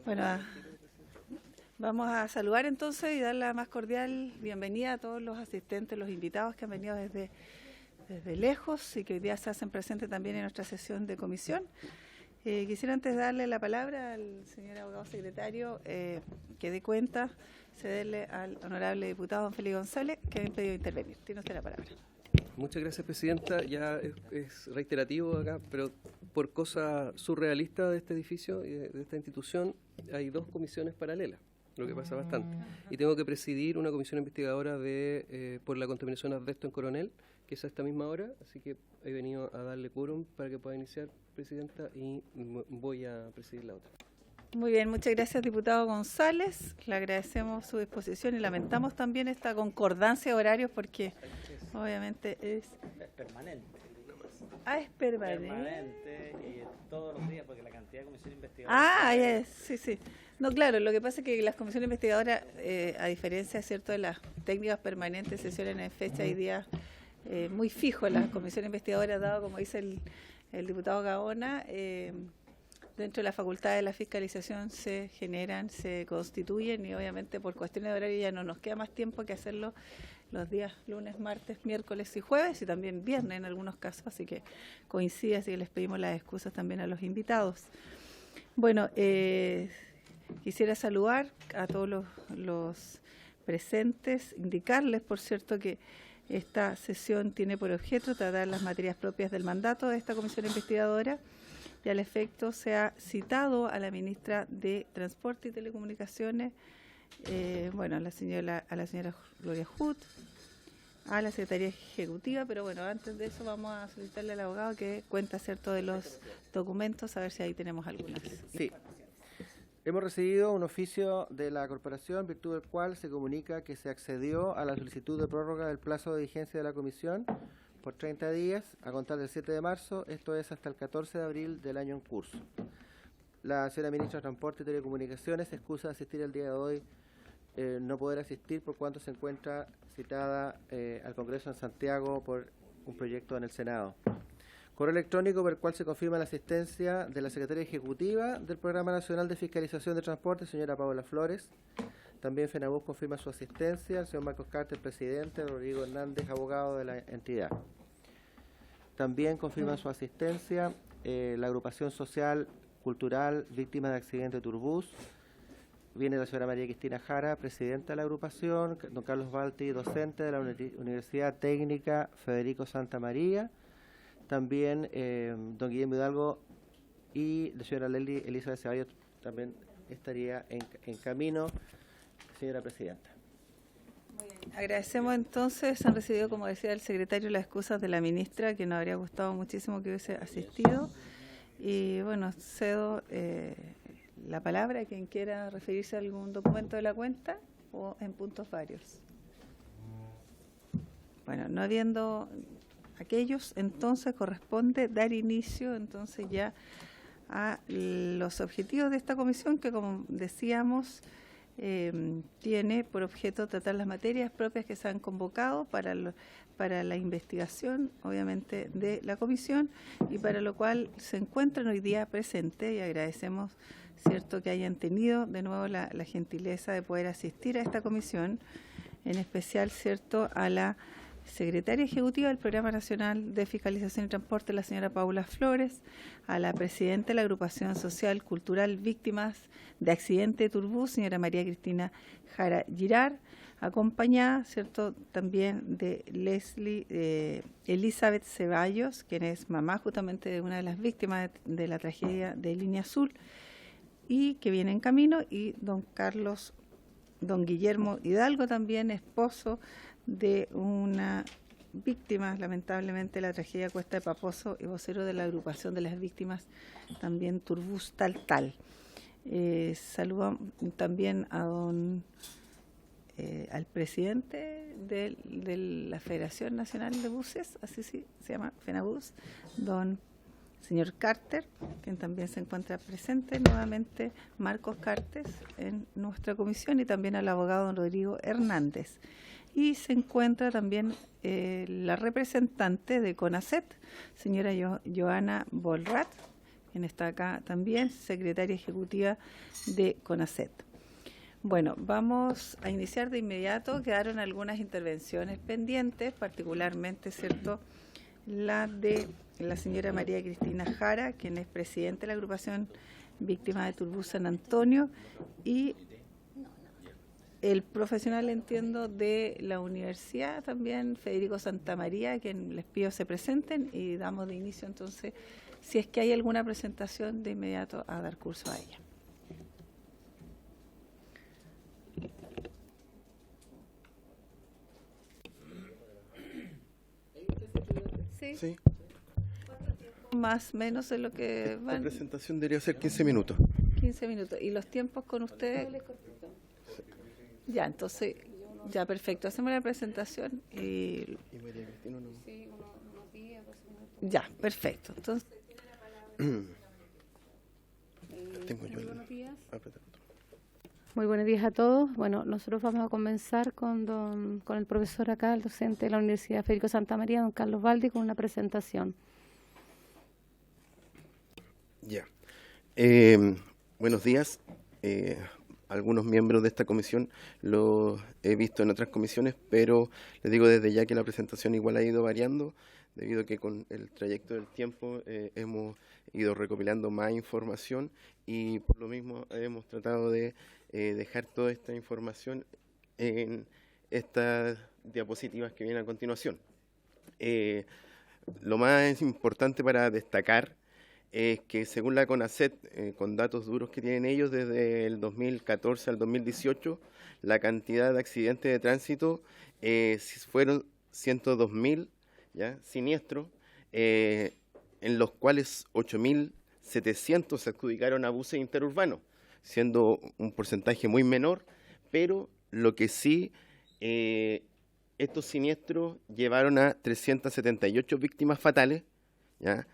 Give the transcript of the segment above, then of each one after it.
Bueno, vamos a saludar entonces y dar la más cordial bienvenida a todos los asistentes, los invitados que han venido desde lejos y que hoy día se hacen presentes también en nuestra sesión de comisión. Quisiera antes darle la palabra al señor abogado secretario que dé cuenta, cederle al honorable diputado don Félix González, que ha pedido intervenir. Tiene usted la palabra. Muchas gracias, presidenta. Ya es reiterativo acá, pero por cosa surrealista de este edificio y de esta institución, hay dos comisiones paralelas, lo que pasa bastante. Y tengo que presidir una comisión investigadora por la contaminación de asbesto en Coronel, que es a esta misma hora, así que he venido a darle quórum para que pueda iniciar, presidenta, y voy a presidir la otra. Muy bien, muchas gracias, diputado González. Le agradecemos su disposición y lamentamos también esta concordancia de horarios porque obviamente es permanente. Es permanente. Permanente y todos los días, porque la cantidad de comisiones investigadoras... Sí. No, claro, lo que pasa es que las comisiones investigadoras, a diferencia, ¿cierto?, de las técnicas permanentes, sesionan en fecha y días muy fijos. Las comisiones investigadoras, dado, como dice el diputado Gaona, dentro de la facultad de la fiscalización se generan, se constituyen y obviamente por cuestiones de horario ya no nos queda más tiempo que hacerlo los días lunes, martes, miércoles y jueves y también viernes en algunos casos, así que coincide, así que les pedimos las excusas también a los invitados. Bueno, quisiera saludar a todos los presentes, indicarles, por cierto, que esta sesión tiene por objeto tratar las materias propias del mandato de esta comisión investigadora y al efecto se ha citado a la ministra de Transporte y Telecomunicaciones, a la señora Gloria Huth, a la Secretaría Ejecutiva, pero bueno, antes de eso vamos a solicitarle al abogado que cuenta, ¿cierto?, de los documentos, a ver si ahí tenemos algunas. Sí. Hemos recibido un oficio de la corporación, en virtud del cual se comunica que se accedió a la solicitud de prórroga del plazo de vigencia de la comisión por 30 días, a contar del 7 de marzo, esto es hasta el 14 de abril del año en curso. La señora ministra de Transporte y Telecomunicaciones se excusa de asistir el día de hoy, no poder asistir por cuanto se encuentra citada al Congreso en Santiago por un proyecto en el Senado. Correo electrónico por el cual se confirma la asistencia de la Secretaria Ejecutiva del Programa Nacional de Fiscalización de Transporte, señora Paola Flores. También FENABUS confirma su asistencia, el señor Marcos Carter, presidente, Rodrigo Hernández, abogado de la entidad. También confirma su asistencia la agrupación social cultural Víctimas de Accidente Turbus. Viene la señora María Cristina Jara, presidenta de la agrupación, don Carlos Balti, docente de la Universidad Técnica Federico Santa María. También don Guillermo Hidalgo y la señora Lely Elizabeth Ceballos también estaría en camino, señora presidenta. Muy bien. Agradecemos entonces, han recibido, como decía el secretario, las excusas de la ministra, que nos habría gustado muchísimo que hubiese asistido. Y bueno, cedo la palabra a quien quiera referirse a algún documento de la cuenta o en puntos varios. Bueno, no habiendo aquellos, entonces corresponde dar inicio entonces ya a los objetivos de esta comisión que, como decíamos, tiene por objeto tratar las materias propias que se han convocado para la investigación, obviamente, de la comisión y para lo cual se encuentran hoy día presentes y agradecemos, cierto, que hayan tenido de nuevo la gentileza de poder asistir a esta comisión, en especial, cierto, a la Secretaria Ejecutiva del Programa Nacional de Fiscalización y Transporte, la señora Paula Flores, a la Presidenta de la Agrupación Social Cultural Víctimas de Accidente Turbus, señora María Cristina Jara Girard, acompañada, ¿cierto?, también de Leslie Elizabeth Ceballos, quien es mamá justamente de una de las víctimas de la tragedia de Línea Azul y que viene en camino, y don Guillermo Hidalgo, también esposo de una víctima, lamentablemente, de la tragedia Cuesta de Paposo y vocero de la agrupación de las víctimas, también Turbus Tal. Saludo también a al presidente de la Federación Nacional de Buses, así sí, se llama FENABUS, don señor Carter, quien también se encuentra presente, nuevamente Marcos Carter en nuestra comisión, y también al abogado don Rodrigo Hernández. Y se encuentra también la representante de CONACET, señora Joana Bolrat, quien está acá también, secretaria ejecutiva de CONACET. Bueno, vamos a iniciar de inmediato. Quedaron algunas intervenciones pendientes, particularmente, ¿cierto?, la de la señora María Cristina Jara, quien es presidente de la agrupación Víctimas de Turbus San Antonio, y el profesional, entiendo, de la universidad también, Federico Santamaría, a quien les pido se presenten y damos de inicio entonces, si es que hay alguna presentación, de inmediato a dar curso a ella. Sí, Más o menos es lo que la van, presentación debería ser 15 minutos. 15 minutos. ¿Y los tiempos con ustedes? Ya, entonces, ya perfecto. Hacemos la presentación y... ¿Y María Cristina no? Ya, perfecto. Entonces, Tengo yo el... Muy buenos días a todos. Bueno, nosotros vamos a comenzar con el profesor acá, el docente de la Universidad Federico Santamaría, don Carlos Baldi, con una presentación. Ya. Buenos días. Algunos miembros de esta comisión lo he visto en otras comisiones, pero les digo desde ya que la presentación igual ha ido variando, debido a que con el trayecto del tiempo hemos ido recopilando más información y por lo mismo hemos tratado de dejar toda esta información en estas diapositivas que vienen a continuación. Lo más importante para destacar es que según la CONACET, con datos duros que tienen ellos desde el 2014 al 2018, la cantidad de accidentes de tránsito fueron 102.000 siniestros, en los cuales 8.700 se adjudicaron a buses interurbanos, siendo un porcentaje muy menor, pero lo que sí, estos siniestros llevaron a 378 víctimas fatales, ¿ya?,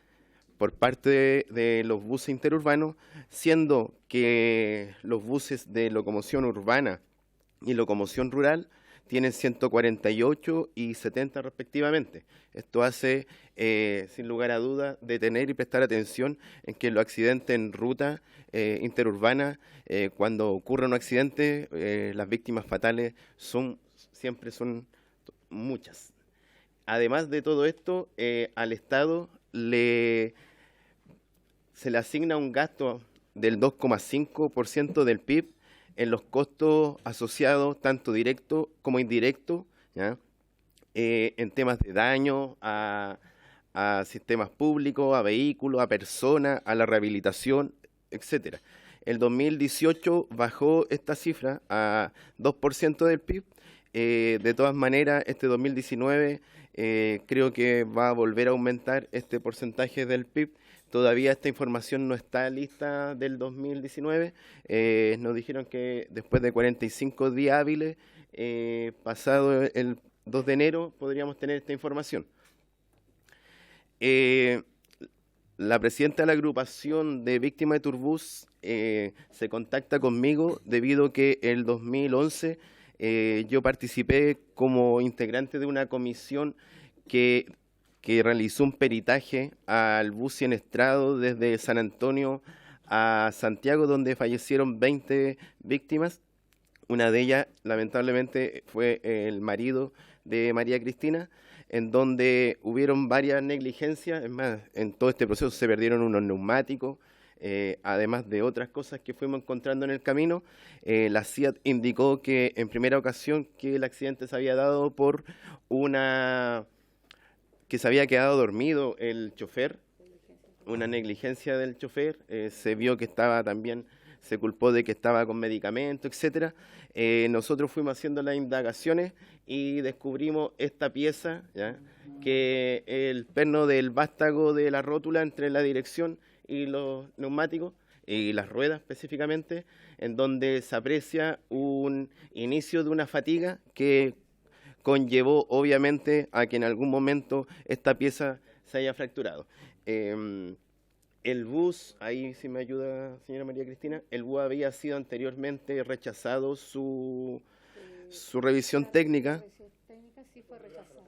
por parte de los buses interurbanos, siendo que los buses de locomoción urbana y locomoción rural tienen 148 y 70 respectivamente. Esto hace, sin lugar a dudas, detener y prestar atención en que los accidentes en ruta interurbana, cuando ocurre un accidente, las víctimas fatales siempre son muchas. Además de todo esto, al Estado se le asigna un gasto del 2,5% del PIB en los costos asociados, tanto directos como indirectos, ¿ya?, en temas de daño a sistemas públicos, a vehículos, a personas, a la rehabilitación, etcétera. El 2018 bajó esta cifra a 2% del PIB. De todas maneras, este 2019 creo que va a volver a aumentar este porcentaje del PIB. Todavía esta información no está lista del 2019. Nos dijeron que después de 45 días hábiles, pasado el 2 de enero, podríamos tener esta información. La presidenta de la agrupación de víctimas de Turbus se contacta conmigo debido a que el 2011 yo participé como integrante de una comisión que realizó un peritaje al bus Sienestrado desde San Antonio a Santiago, donde fallecieron 20 víctimas. Una de ellas, lamentablemente, fue el marido de María Cristina, en donde hubieron varias negligencias. Es más, en todo este proceso se perdieron unos neumáticos, además de otras cosas que fuimos encontrando en el camino. La CIAT indicó que en primera ocasión que el accidente se había dado por que se había quedado dormido el chofer, una negligencia del chofer. Se vio que estaba también, se culpó de que estaba con medicamentos, etcétera. Nosotros fuimos haciendo las indagaciones y descubrimos esta pieza, ¿ya?, que el perno del vástago de la rótula entre la dirección y los neumáticos y las ruedas específicamente, en donde se aprecia un inicio de una fatiga que conllevó obviamente a que en algún momento esta pieza se haya fracturado. El bus, ahí si me ayuda señora María Cristina, el bus había sido anteriormente rechazado su revisión técnica. Sí fue rechazada.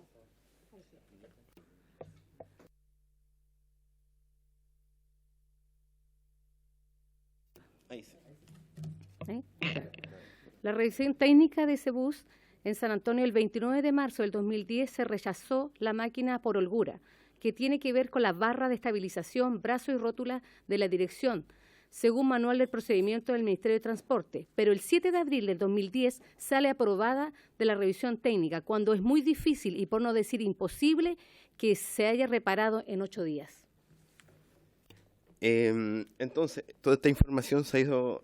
La revisión técnica de ese bus en San Antonio el 29 de marzo del 2010 se rechazó la máquina por holgura, que tiene que ver con la barra de estabilización, brazo y rótula de la dirección, según manual del procedimiento del Ministerio de Transporte. Pero el 7 de abril del 2010 sale aprobada de la revisión técnica, cuando es muy difícil y por no decir imposible que se haya reparado en 8 días. Entonces, toda esta información se ha ido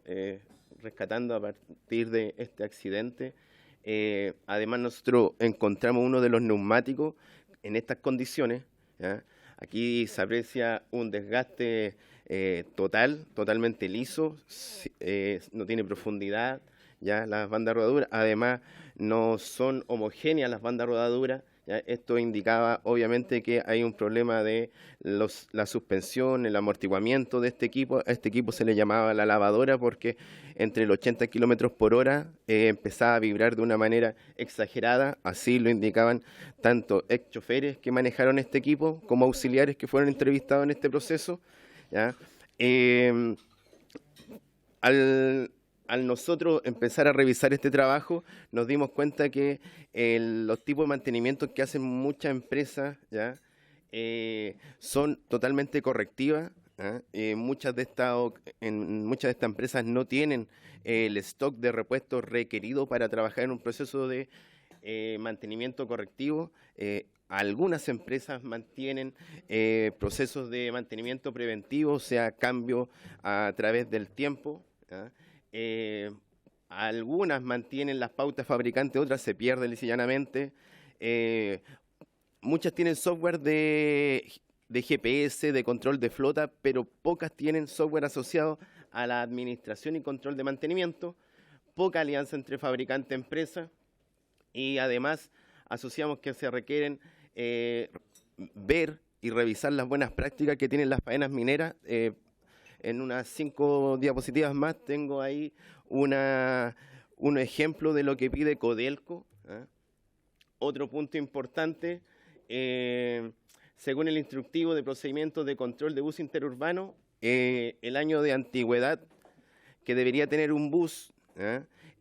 rescatando a partir de este accidente. Además, nosotros encontramos uno de los neumáticos en estas condiciones, ¿ya? Aquí se aprecia un desgaste totalmente liso, no tiene profundidad, ya las bandas rodaduras. Además, no son homogéneas las bandas rodaduras. ¿Ya? Esto indicaba obviamente que hay un problema de la suspensión, el amortiguamiento de este equipo. A este equipo se le llamaba la lavadora porque entre los 80 kilómetros por hora empezaba a vibrar de una manera exagerada. Así lo indicaban tanto ex choferes que manejaron este equipo como auxiliares que fueron entrevistados en este proceso, ¿ya? Al nosotros empezar a revisar este trabajo, nos dimos cuenta que los tipos de mantenimiento que hacen muchas empresas, ¿ya? Son totalmente correctivas, ¿ya? Muchas de estas empresas no tienen el stock de repuestos requerido para trabajar en un proceso de mantenimiento correctivo. Algunas empresas mantienen procesos de mantenimiento preventivo, o sea, cambio a través del tiempo, ¿ya? Algunas mantienen las pautas fabricantes, otras se pierden lisa y llanamente. Muchas tienen software de GPS, de control de flota, pero pocas tienen software asociado a la administración y control de mantenimiento. Poca alianza entre fabricante y empresa, y además asociamos que se requieren ver y revisar las buenas prácticas que tienen las faenas mineras. En unas 5 diapositivas más tengo ahí un ejemplo de lo que pide Codelco, ¿eh? Otro punto importante, según el instructivo de procedimientos de control de bus interurbano, el año de antigüedad que debería tener un bus,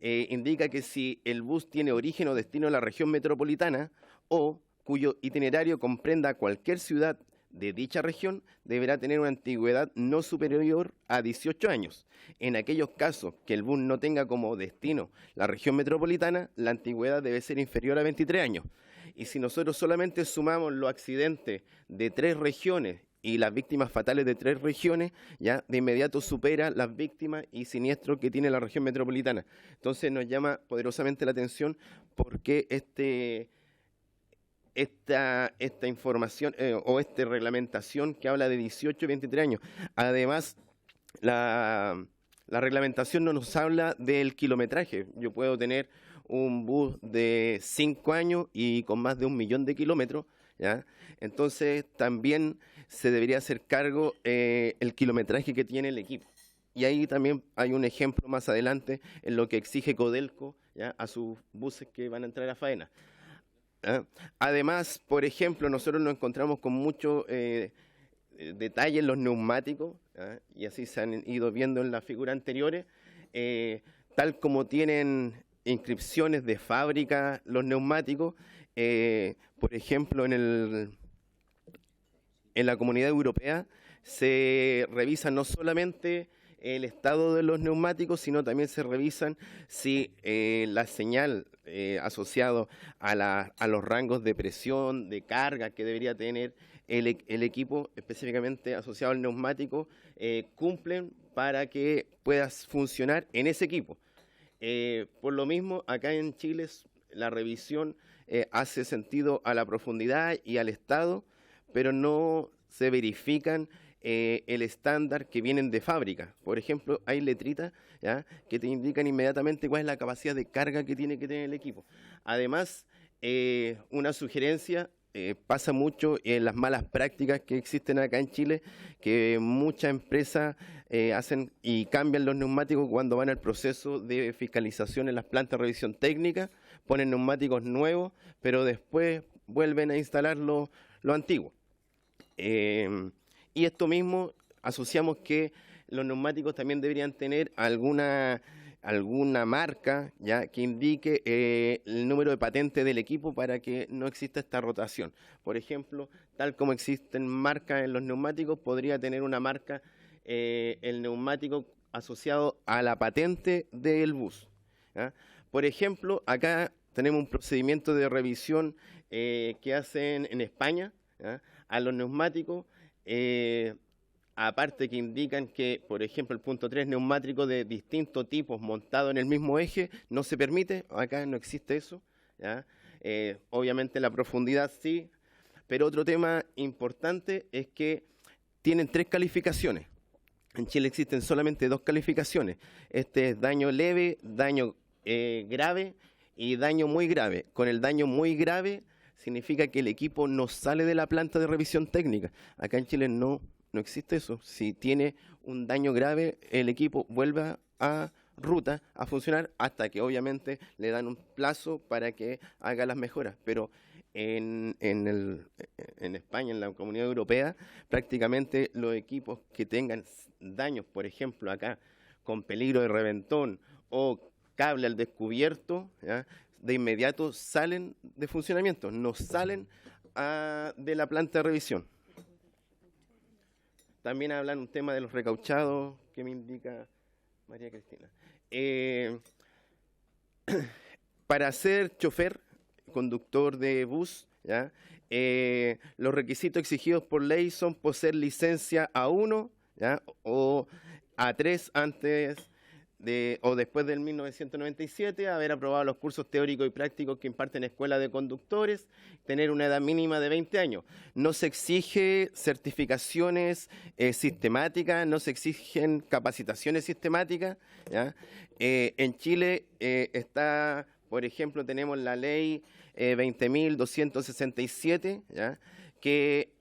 indica que si el bus tiene origen o destino en la región metropolitana o cuyo itinerario comprenda cualquier ciudad de dicha región, deberá tener una antigüedad no superior a 18 años. En aquellos casos que el bus no tenga como destino la región metropolitana, la antigüedad debe ser inferior a 23 años. Y si nosotros solamente sumamos los accidentes de 3 regiones y las víctimas fatales de 3 regiones, ya de inmediato supera las víctimas y siniestros que tiene la región metropolitana. Entonces nos llama poderosamente la atención porque esta información o esta reglamentación que habla de 18 y 23 años. Además, la reglamentación no nos habla del kilometraje. Yo puedo tener un bus de 5 años y con más de 1 millón de kilómetros, ¿ya? Entonces, también se debería hacer cargo el kilometraje que tiene el equipo. Y ahí también hay un ejemplo más adelante en lo que exige Codelco, ¿ya? A sus buses que van a entrar a faena. Además, por ejemplo, nosotros nos encontramos con mucho detalle en los neumáticos, y así se han ido viendo en las figuras anteriores, tal como tienen inscripciones de fábrica los neumáticos. Por ejemplo, en la Comunidad Europea se revisa no solamente el estado de los neumáticos, sino también se revisan si la señal asociado a los rangos de presión, de carga que debería tener el equipo, específicamente asociado al neumático, cumplen para que pueda funcionar en ese equipo. Por lo mismo, acá en Chile la revisión hace sentido a la profundidad y al estado, pero no se verifican el estándar que vienen de fábrica. Por ejemplo, hay letritas, ¿ya?, que te indican inmediatamente cuál es la capacidad de carga que tiene que tener el equipo. Además, una sugerencia, pasa mucho en las malas prácticas que existen acá en Chile, que muchas empresas hacen y cambian los neumáticos cuando van al proceso de fiscalización en las plantas de revisión técnica, ponen neumáticos nuevos, pero después vuelven a instalar los antiguos. Y esto mismo asociamos que los neumáticos también deberían tener alguna alguna marca ya que indique el número de patente del equipo para que no exista esta rotación. Por ejemplo, tal como existen marcas en los neumáticos, podría tener una marca el neumático asociado a la patente del bus, ¿ya? Por ejemplo, acá tenemos un procedimiento de revisión que hacen en España, ¿ya? A los neumáticos, aparte que indican que, por ejemplo, el punto 3, neumáticos de distintos tipos montados en el mismo eje, no se permite, acá no existe eso, ¿ya? Obviamente la profundidad sí, pero otro tema importante es que tienen 3 calificaciones. En Chile existen solamente 2 calificaciones. Este es daño leve, daño grave y daño muy grave. Con el daño muy grave significa que el equipo no sale de la planta de revisión técnica. Acá en Chile no existe eso. Si tiene un daño grave, el equipo vuelve a ruta a funcionar hasta que obviamente le dan un plazo para que haga las mejoras. Pero en España, en la Comunidad Europea, prácticamente los equipos que tengan daños, por ejemplo acá, con peligro de reventón o cable al descubierto, ¿ya? De inmediato salen de funcionamiento, no salen de la planta de revisión. También hablan un tema de los recauchados que me indica María Cristina. Para ser chofer, conductor de bus, ¿ya? Los requisitos exigidos por ley son poseer licencia A1, ¿ya? O A3 antes o después del 1997, haber aprobado los cursos teóricos y prácticos que imparten escuelas de conductores, tener una edad mínima de 20 años. No se exige certificaciones sistemáticas, no se exigen capacitaciones sistemáticas, ¿ya? En Chile está, por ejemplo, tenemos la ley 20.267, ¿ya? Que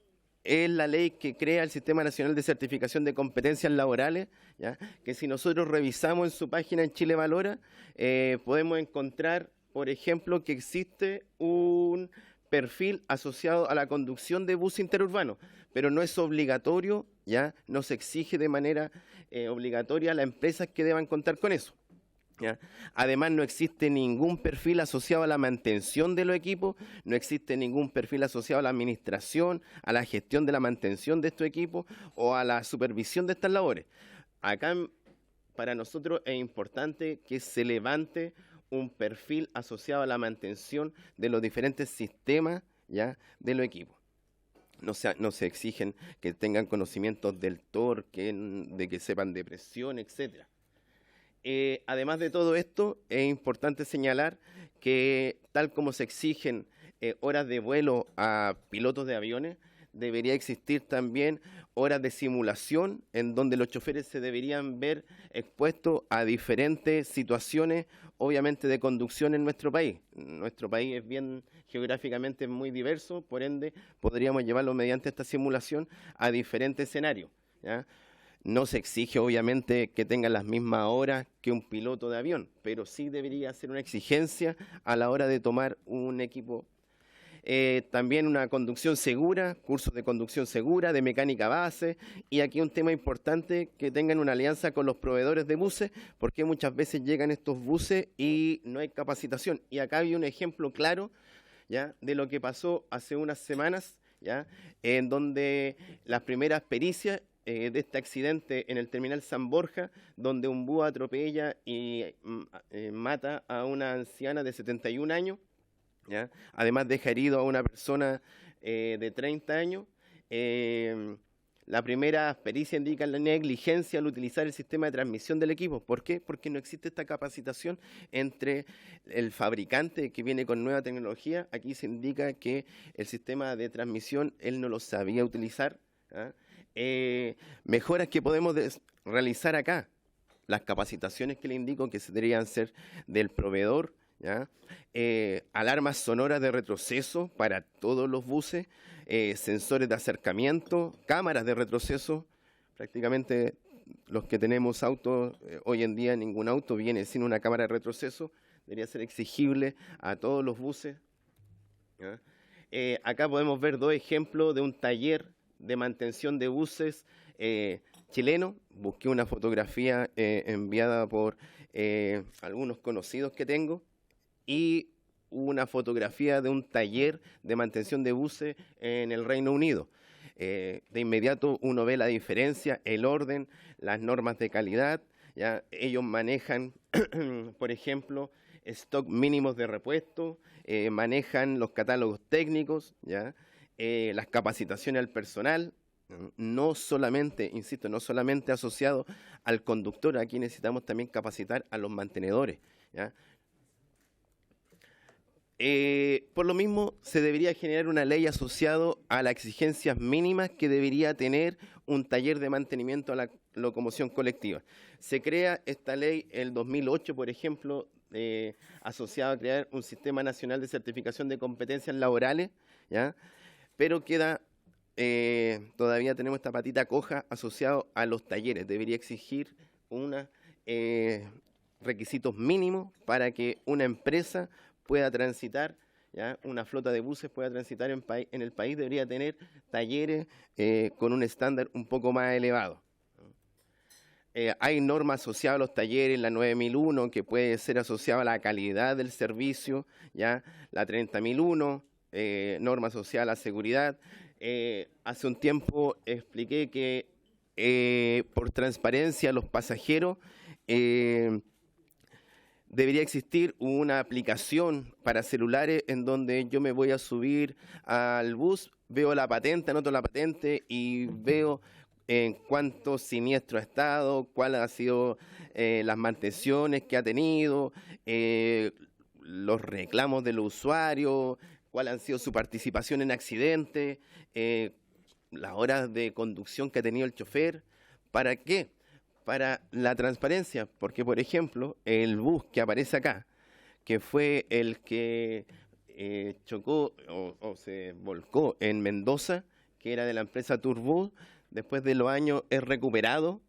es la ley que crea el Sistema Nacional de Certificación de Competencias Laborales, ¿ya? Que si nosotros revisamos en su página en Chile Valora, podemos encontrar, por ejemplo, que existe un perfil asociado a la conducción de bus interurbano, pero no es obligatorio, ¿ya? No se exige de manera obligatoria a las empresas que deban contar con eso, ¿ya? Además, no existe ningún perfil asociado a la mantención de los equipos, no existe ningún perfil asociado a la administración, a la gestión de la mantención de estos equipos o a la supervisión de estas labores. Acá, para nosotros es importante que se levante un perfil asociado a la mantención de los diferentes sistemas, ¿ya? De los equipos. No se exigen que tengan conocimientos del torque, de que sepan de presión, etcétera. Además de todo esto, es importante señalar que tal como se exigen horas de vuelo a pilotos de aviones, debería existir también horas de simulación en donde los choferes se deberían ver expuestos a diferentes situaciones, obviamente de conducción en nuestro país. Nuestro país es bien geográficamente muy diverso, por ende podríamos llevarlo mediante esta simulación a diferentes escenarios, ¿ya? No se exige, obviamente, que tengan las mismas horas que un piloto de avión, pero sí debería ser una exigencia a la hora de tomar un equipo. También una conducción segura, cursos de conducción segura, de mecánica base, y aquí un tema importante, que tengan una alianza con los proveedores de buses, porque muchas veces llegan estos buses y no hay capacitación. Y acá hay un ejemplo claro, ¿ya?, de lo que pasó hace unas semanas, ¿ya?, en donde las primeras pericias de este accidente en el terminal San Borja, donde un búho atropella y mata a una anciana de 71 años, ¿ya? Además deja herido a una persona de 30 años. La primera pericia indica la negligencia al utilizar el sistema de transmisión del equipo. ¿Por qué? Porque no existe esta capacitación entre el fabricante que viene con nueva tecnología. Aquí se indica que el sistema de transmisión él no lo sabía utilizar, ¿ah? Mejoras que podemos realizar acá, las capacitaciones que le indico que se deberían ser del proveedor, ¿ya? Alarmas sonoras de retroceso para todos los buses, sensores de acercamiento, cámaras de retroceso. Prácticamente los que tenemos autos, hoy en día ningún auto viene sin una cámara de retroceso, debería ser exigible a todos los buses, ¿ya? Acá podemos ver 2 ejemplos de un taller de mantención de buses chileno. Busqué una fotografía enviada por algunos conocidos que tengo y una fotografía de un taller de mantención de buses en el Reino Unido. De inmediato uno ve la diferencia, el orden, las normas de calidad. ¿Ya? Ellos manejan, por ejemplo, stock mínimos de repuesto, manejan los catálogos técnicos, ¿ya? Las capacitaciones al personal, no solamente, insisto, no solamente asociado al conductor, aquí necesitamos también capacitar a los mantenedores, ¿ya? Por lo mismo, se debería generar una ley asociada a las exigencias mínimas que debería tener un taller de mantenimiento a la locomoción colectiva. Se crea esta ley el 2008, por ejemplo, asociado a crear un sistema nacional de certificación de competencias laborales, ¿ya? Pero queda, todavía tenemos esta patita coja asociado a los talleres. Debería exigir unos requisitos mínimos para que una empresa pueda transitar, ¿ya? Una flota de buses pueda transitar en el país, debería tener talleres con un estándar un poco más elevado. Hay normas asociadas a los talleres, la 9001, que puede ser asociada a la calidad del servicio, ¿ya? La 30001, norma asociada a la seguridad. Hace un tiempo expliqué que por transparencia a los pasajeros debería existir una aplicación para celulares en donde yo me voy a subir al bus, veo la patente, anoto la patente y veo en cuánto siniestro ha estado, cuáles han sido las mantenciones que ha tenido, los reclamos de los usuarios, cuál han sido su participación en accidentes, las horas de conducción que ha tenido el chofer. ¿Para qué? Para la transparencia, porque por ejemplo, el bus que aparece acá, que fue el que chocó o se volcó en Mendoza, que era de la empresa Turbus, después de los años es recuperado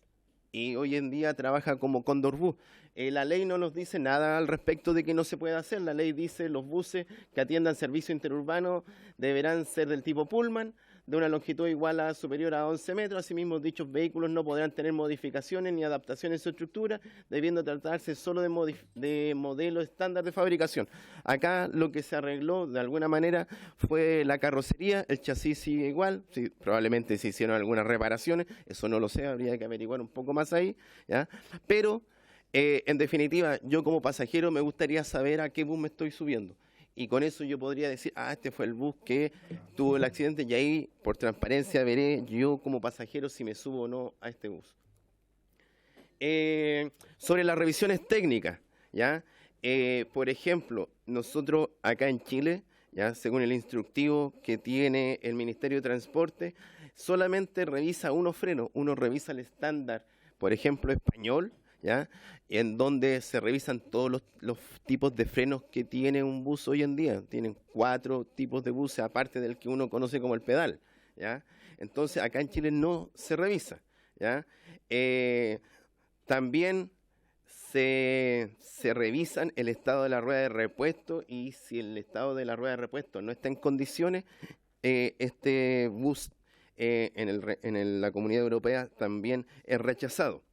y hoy en día trabaja como Cóndor Bus. La ley no nos dice nada al respecto de que no se pueda hacer. La ley dice los buses que atiendan servicio interurbano deberán ser del tipo Pullman, de una longitud igual a superior a 11 metros. Asimismo, dichos vehículos no podrán tener modificaciones ni adaptaciones en su estructura, debiendo tratarse solo de modelo estándar de fabricación. Acá lo que se arregló de alguna manera fue la carrocería, el chasis sigue igual, sí, probablemente se hicieron algunas reparaciones, eso no lo sé, habría que averiguar un poco más ahí, ¿ya? Pero, en definitiva, yo como pasajero me gustaría saber a qué bus me estoy subiendo. Y con eso yo podría decir, este fue el bus que tuvo el accidente y ahí, por transparencia, veré yo como pasajero si me subo o no a este bus. Sobre las revisiones técnicas, ¿ya? Por ejemplo, nosotros acá en Chile, ¿ya? Según el instructivo que tiene el Ministerio de Transporte, solamente revisa unos frenos, uno revisa el estándar, por ejemplo, español, ¿ya? En donde se revisan todos los tipos de frenos que tiene un bus hoy en día. Tienen 4 tipos de buses, aparte del que uno conoce como el pedal, ¿ya? Entonces, acá en Chile no se revisa, ¿ya? También se revisan el estado de la rueda de repuesto y si el estado de la rueda de repuesto no está en condiciones, este bus en la Comunidad Europea también es rechazado.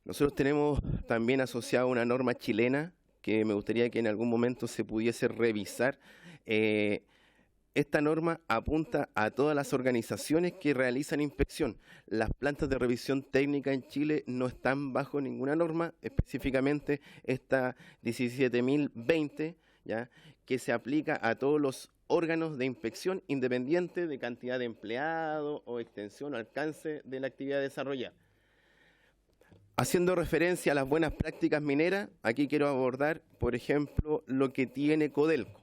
Nosotros tenemos también asociado una norma chilena que me gustaría que en algún momento se pudiese revisar. Esta norma apunta a todas las organizaciones que realizan inspección. Las plantas de revisión técnica en Chile no están bajo ninguna norma, específicamente esta 17.020, ¿ya? Que se aplica a todos los órganos de inspección independiente de cantidad de empleados o extensión o alcance de la actividad desarrollada. Haciendo referencia a las buenas prácticas mineras, aquí quiero abordar, por ejemplo, lo que tiene Codelco.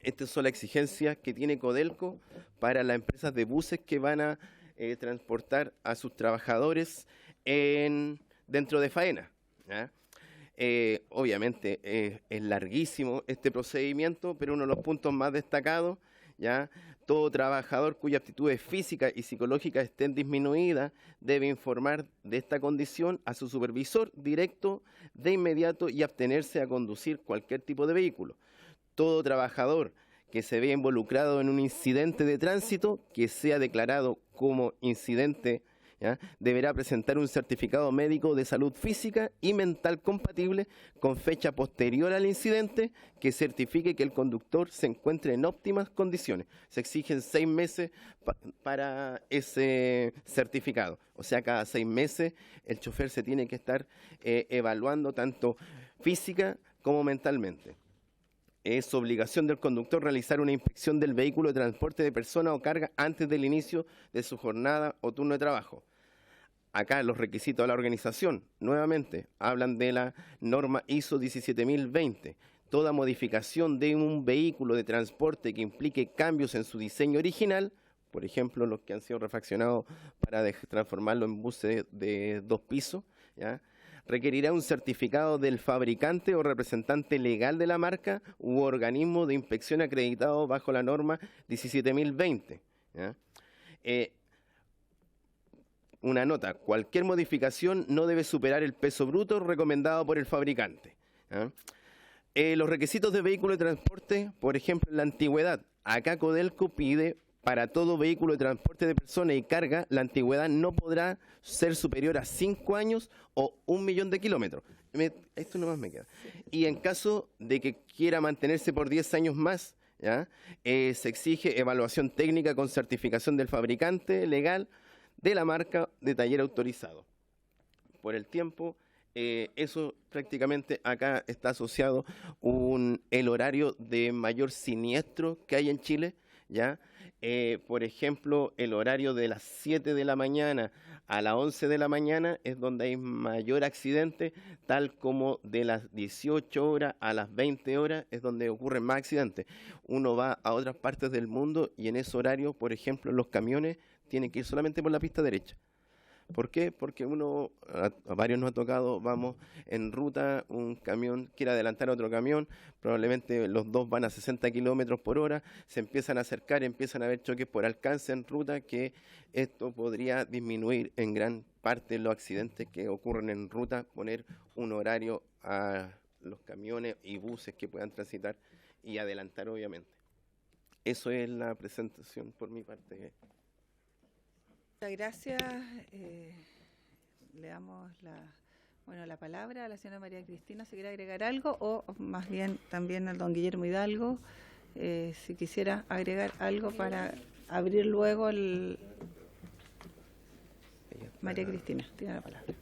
Estas son las exigencias que tiene Codelco para las empresas de buses que van a transportar a sus trabajadores dentro de faena, ¿ya? Obviamente es larguísimo este procedimiento, pero uno de los puntos más destacados, ¿ya? Todo trabajador cuya aptitudes físicas y psicológicas estén disminuidas debe informar de esta condición a su supervisor directo de inmediato y abstenerse a conducir cualquier tipo de vehículo. Todo trabajador que se vea involucrado en un incidente de tránsito que sea declarado como incidente, ¿ya?, deberá presentar un certificado médico de salud física y mental compatible con fecha posterior al incidente que certifique que el conductor se encuentre en óptimas condiciones. Se exigen 6 meses para ese certificado. O sea, cada 6 meses el chofer se tiene que estar evaluando tanto física como mentalmente. Es obligación del conductor realizar una inspección del vehículo de transporte de personas o carga antes del inicio de su jornada o turno de trabajo. Acá los requisitos de la organización, nuevamente, hablan de la norma ISO 17020. Toda modificación de un vehículo de transporte que implique cambios en su diseño original, por ejemplo, los que han sido refaccionados para transformarlo en buses de 2 pisos, ¿ya?, requerirá un certificado del fabricante o representante legal de la marca u organismo de inspección acreditado bajo la norma 17020. ¿Ya? Una nota: cualquier modificación no debe superar el peso bruto recomendado por el fabricante. ¿Ya? Los requisitos de vehículo de transporte, por ejemplo, en la antigüedad. Acá Codelco pide para todo vehículo de transporte de personas y carga, la antigüedad no podrá ser superior a 5 años o 1 millón de kilómetros. Esto nomás me queda. Y en caso de que quiera mantenerse por 10 años más, ¿ya?, se exige evaluación técnica con certificación del fabricante legal de la marca de taller autorizado. Por el tiempo, eso prácticamente acá está asociado el horario de mayor siniestro que hay en Chile, ¿ya? Por ejemplo, el horario de las 7 de la mañana a las 11 de la mañana es donde hay mayor accidente, tal como de las 18 horas a las 20 horas es donde ocurren más accidentes. Uno va a otras partes del mundo y en ese horario, por ejemplo, los camiones tienen que ir solamente por la pista derecha. ¿Por qué? Porque a varios nos ha tocado, vamos en ruta, un camión quiere adelantar a otro camión, probablemente los dos van a 60 kilómetros por hora, se empiezan a acercar, empiezan a haber choques por alcance en ruta, que esto podría disminuir en gran parte los accidentes que ocurren en ruta, poner un horario a los camiones y buses que puedan transitar y adelantar, obviamente. Eso es la presentación por mi parte. Muchas gracias. Le damos la palabra a la señora María Cristina, si quiere agregar algo, o más bien también al don Guillermo Hidalgo, si quisiera agregar algo para abrir luego el... María Cristina, tiene la palabra.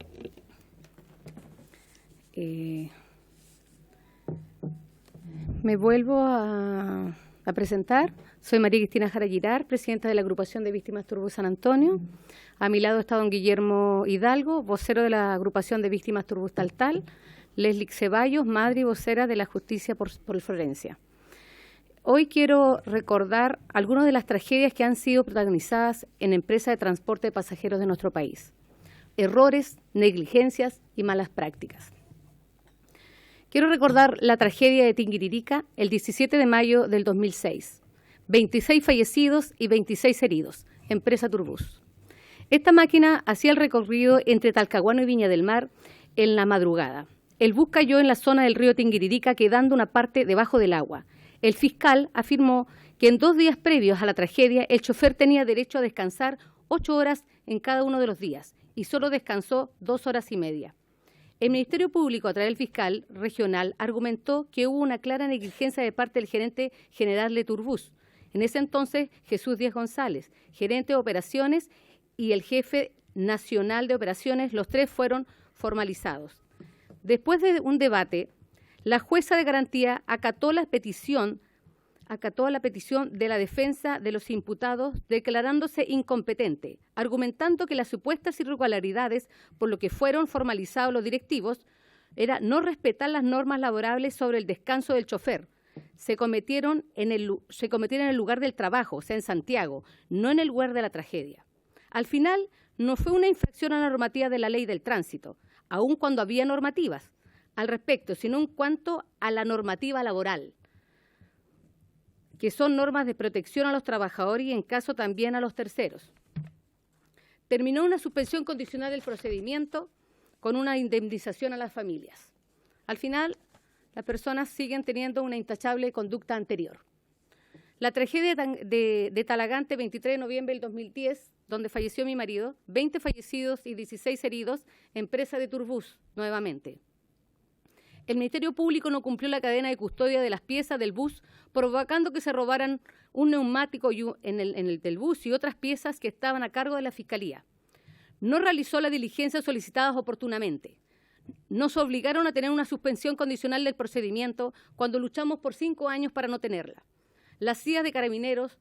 Me vuelvo a presentar. Soy María Cristina Jara Girard, presidenta de la Agrupación de Víctimas Turbus San Antonio. A mi lado está don Guillermo Hidalgo, vocero de la Agrupación de Víctimas Turbus Taltal. Leslie Ceballos, madre y vocera de la Justicia por Florencia. Hoy quiero recordar algunas de las tragedias que han sido protagonizadas en empresas de transporte de pasajeros de nuestro país. Errores, negligencias y malas prácticas. Quiero recordar la tragedia de Tinguiririca el 17 de mayo del 2006. 26 fallecidos y 26 heridos, empresa Turbus. Esta máquina hacía el recorrido entre Talcahuano y Viña del Mar en la madrugada. El bus cayó en la zona del río Tinguiririca, quedando una parte debajo del agua. El fiscal afirmó que en 2 días previos a la tragedia, el chofer tenía derecho a descansar 8 horas en cada uno de los días y solo descansó 2 horas y media. El Ministerio Público, a través del fiscal regional, argumentó que hubo una clara negligencia de parte del gerente general de Turbus, en ese entonces Jesús Díaz González, gerente de operaciones, y el jefe nacional de operaciones. Los 3 fueron formalizados. Después de un debate, la jueza de garantía acató la petición de la defensa de los imputados, declarándose incompetente, argumentando que las supuestas irregularidades por lo que fueron formalizados los directivos era no respetar las normas laborables sobre el descanso del chofer. Se cometieron en el lugar del trabajo, o sea, en Santiago, no en el lugar de la tragedia. Al final, no fue una infracción a la normativa de la ley del tránsito, aun cuando había normativas al respecto, sino en cuanto a la normativa laboral, que son normas de protección a los trabajadores y en caso también a los terceros. Terminó una suspensión condicional del procedimiento con una indemnización a las familias. Al final, las personas siguen teniendo una intachable conducta anterior. La tragedia de Talagante, 23 de noviembre del 2010, donde falleció mi marido, 20 fallecidos y 16 heridos, empresa de Turbus, nuevamente. El Ministerio Público no cumplió la cadena de custodia de las piezas del bus, provocando que se robaran un neumático en el del bus y otras piezas que estaban a cargo de la Fiscalía. No realizó las diligencias solicitadas oportunamente. Nos obligaron a tener una suspensión condicional del procedimiento cuando luchamos por 5 años para no tenerla. La CIA de Carabineros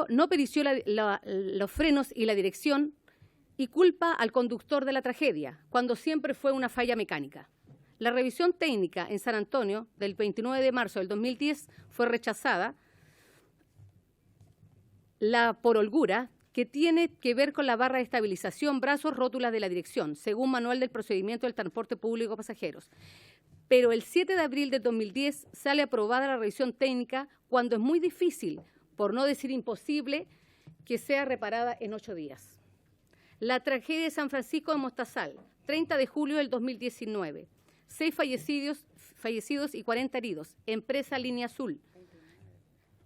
no perició los frenos y la dirección y culpa al conductor de la tragedia, cuando siempre fue una falla mecánica. La revisión técnica en San Antonio del 29 de marzo del 2010 fue rechazada por holgura, que tiene que ver con la barra de estabilización, brazos, rótulas de la dirección, según Manual del Procedimiento del Transporte Público de Pasajeros. Pero el 7 de abril del 2010 sale aprobada la revisión técnica cuando es muy difícil, por no decir imposible, que sea reparada en 8 días. La tragedia de San Francisco de Mostazal, 30 de julio del 2019. 6 fallecidos y 40 heridos. Empresa Línea Azul.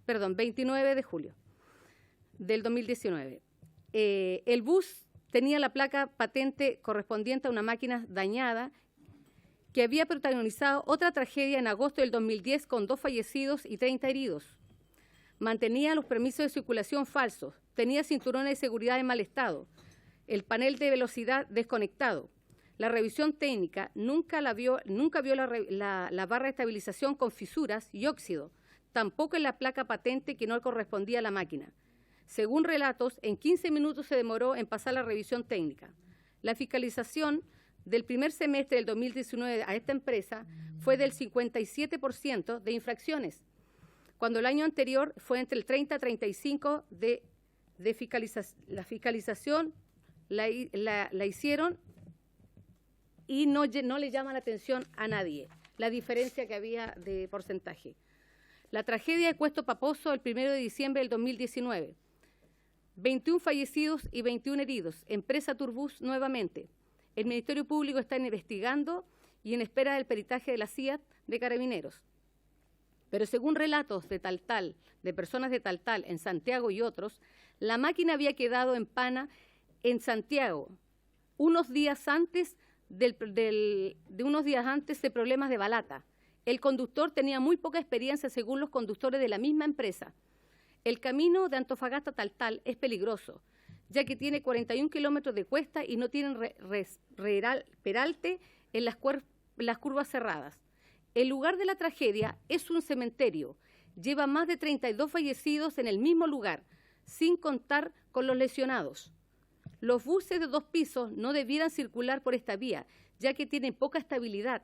29 de julio del 2019. El bus tenía la placa patente correspondiente a una máquina dañada que había protagonizado otra tragedia en agosto del 2010 con 2 fallecidos y 30 heridos. Mantenía los permisos de circulación falsos, tenía cinturones de seguridad en mal estado, el panel de velocidad desconectado. La revisión técnica nunca vio la barra de estabilización con fisuras y óxido, tampoco en la placa patente que no correspondía a la máquina. Según relatos, en 15 minutos se demoró en pasar la revisión técnica. La fiscalización del primer semestre del 2019 a esta empresa fue del 57% de infracciones, cuando el año anterior fue entre el 30 y 35% de la fiscalización la hicieron y no le llaman la atención a nadie, la diferencia que había de porcentaje. La tragedia de Cuesto Paposo el 1 de diciembre del 2019. 21 fallecidos y 21 heridos. Empresa Turbus nuevamente. El Ministerio Público está investigando y en espera del peritaje de la CIA de Carabineros. Pero según relatos de personas de Taltal en Santiago y otros, la máquina había quedado en pana en Santiago unos días antes de problemas de balata. El conductor tenía muy poca experiencia según los conductores de la misma empresa. El camino de Antofagasta a Taltal es peligroso, ya que tiene 41 kilómetros de cuesta y no tienen peralte en las curvas cerradas. El lugar de la tragedia es un cementerio. Lleva más de 32 fallecidos en el mismo lugar, sin contar con los lesionados. Los buses de 2 pisos no debieran circular por esta vía, ya que tienen poca estabilidad.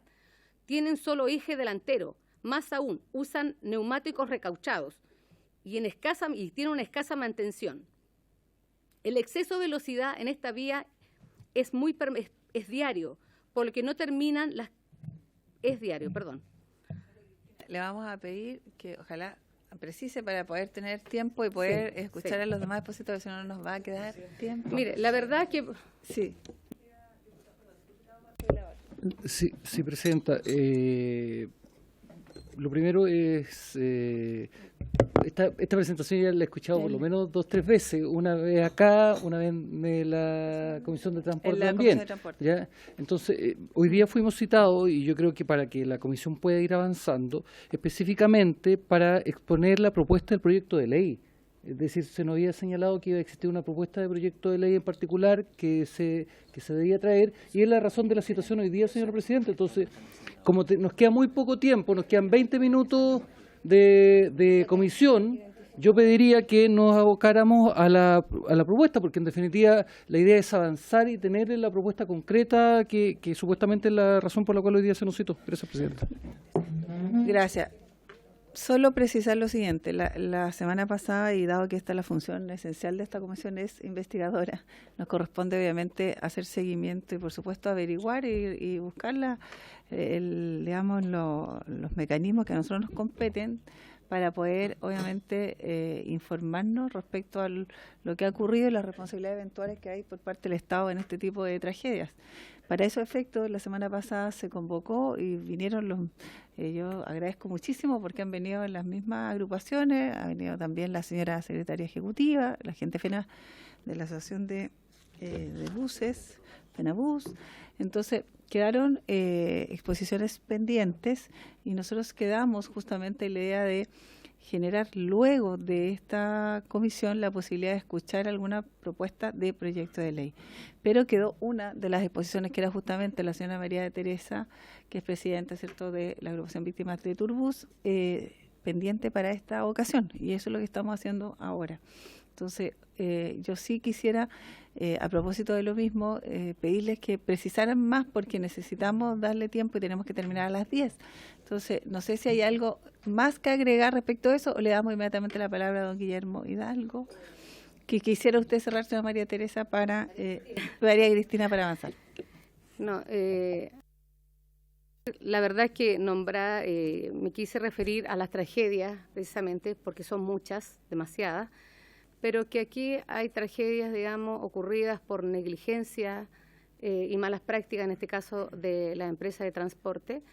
Tienen solo eje delantero. Más aún, usan neumáticos recauchados y tienen una escasa mantención. El exceso de velocidad en esta vía es diario, por lo que no terminan es diario, perdón. Le vamos a pedir que ojalá precise para poder tener tiempo y poder escuchar a los demás expositores, si no nos va a quedar tiempo. Mire, la verdad que... Sí. Sí, Presidenta. Lo primero es, esta presentación ya la he escuchado por lo menos 2 o 3 veces, una vez acá, una vez en la Comisión de Transporte también. ¿Ya? Entonces, hoy día fuimos citados, y yo creo que para que la Comisión pueda ir avanzando, específicamente para exponer la propuesta del proyecto de ley. Es decir, se nos había señalado que iba a existir una propuesta de proyecto de ley en particular que se debía traer, y es la razón de la situación hoy día, señor Presidente. Entonces, como nos queda muy poco tiempo, nos quedan 20 minutos de comisión, yo pediría que nos abocáramos a la propuesta, porque en definitiva la idea es avanzar y tener la propuesta concreta que supuestamente es la razón por la cual hoy día se nos citó. Gracias, Presidenta. Gracias. Solo precisar lo siguiente, la semana pasada, y dado que esta la función esencial de esta comisión es investigadora, nos corresponde obviamente hacer seguimiento y por supuesto averiguar y buscar los mecanismos que a nosotros nos competen para poder, obviamente, informarnos respecto a lo que ha ocurrido y las responsabilidades eventuales que hay por parte del Estado en este tipo de tragedias. Para esos efectos, la semana pasada se convocó y vinieron yo agradezco muchísimo porque han venido en las mismas agrupaciones, ha venido también la señora secretaria ejecutiva, la gente FENA de la Asociación de Buses, FENABUS. Entonces, quedaron exposiciones pendientes y nosotros quedamos justamente en la idea de generar luego de esta comisión la posibilidad de escuchar alguna propuesta de proyecto de ley. Pero quedó una de las exposiciones que era justamente la señora María de Teresa, que es presidenta, ¿cierto?, de la agrupación Víctimas de Turbus, pendiente para esta ocasión, y eso es lo que estamos haciendo ahora. Entonces, yo sí quisiera, a propósito de lo mismo, pedirles que precisaran más porque necesitamos darle tiempo y tenemos que terminar a las 10. Entonces, no sé si hay algo más que agregar respecto a eso o le damos inmediatamente la palabra a don Guillermo Hidalgo. Que quisiera usted cerrar, señora María Teresa, para María Cristina, para avanzar. No, la verdad es que me quise referir a las tragedias, precisamente, porque son muchas, demasiadas, pero que aquí hay tragedias, digamos, ocurridas por negligencia y malas prácticas, en este caso de la empresa de transporte,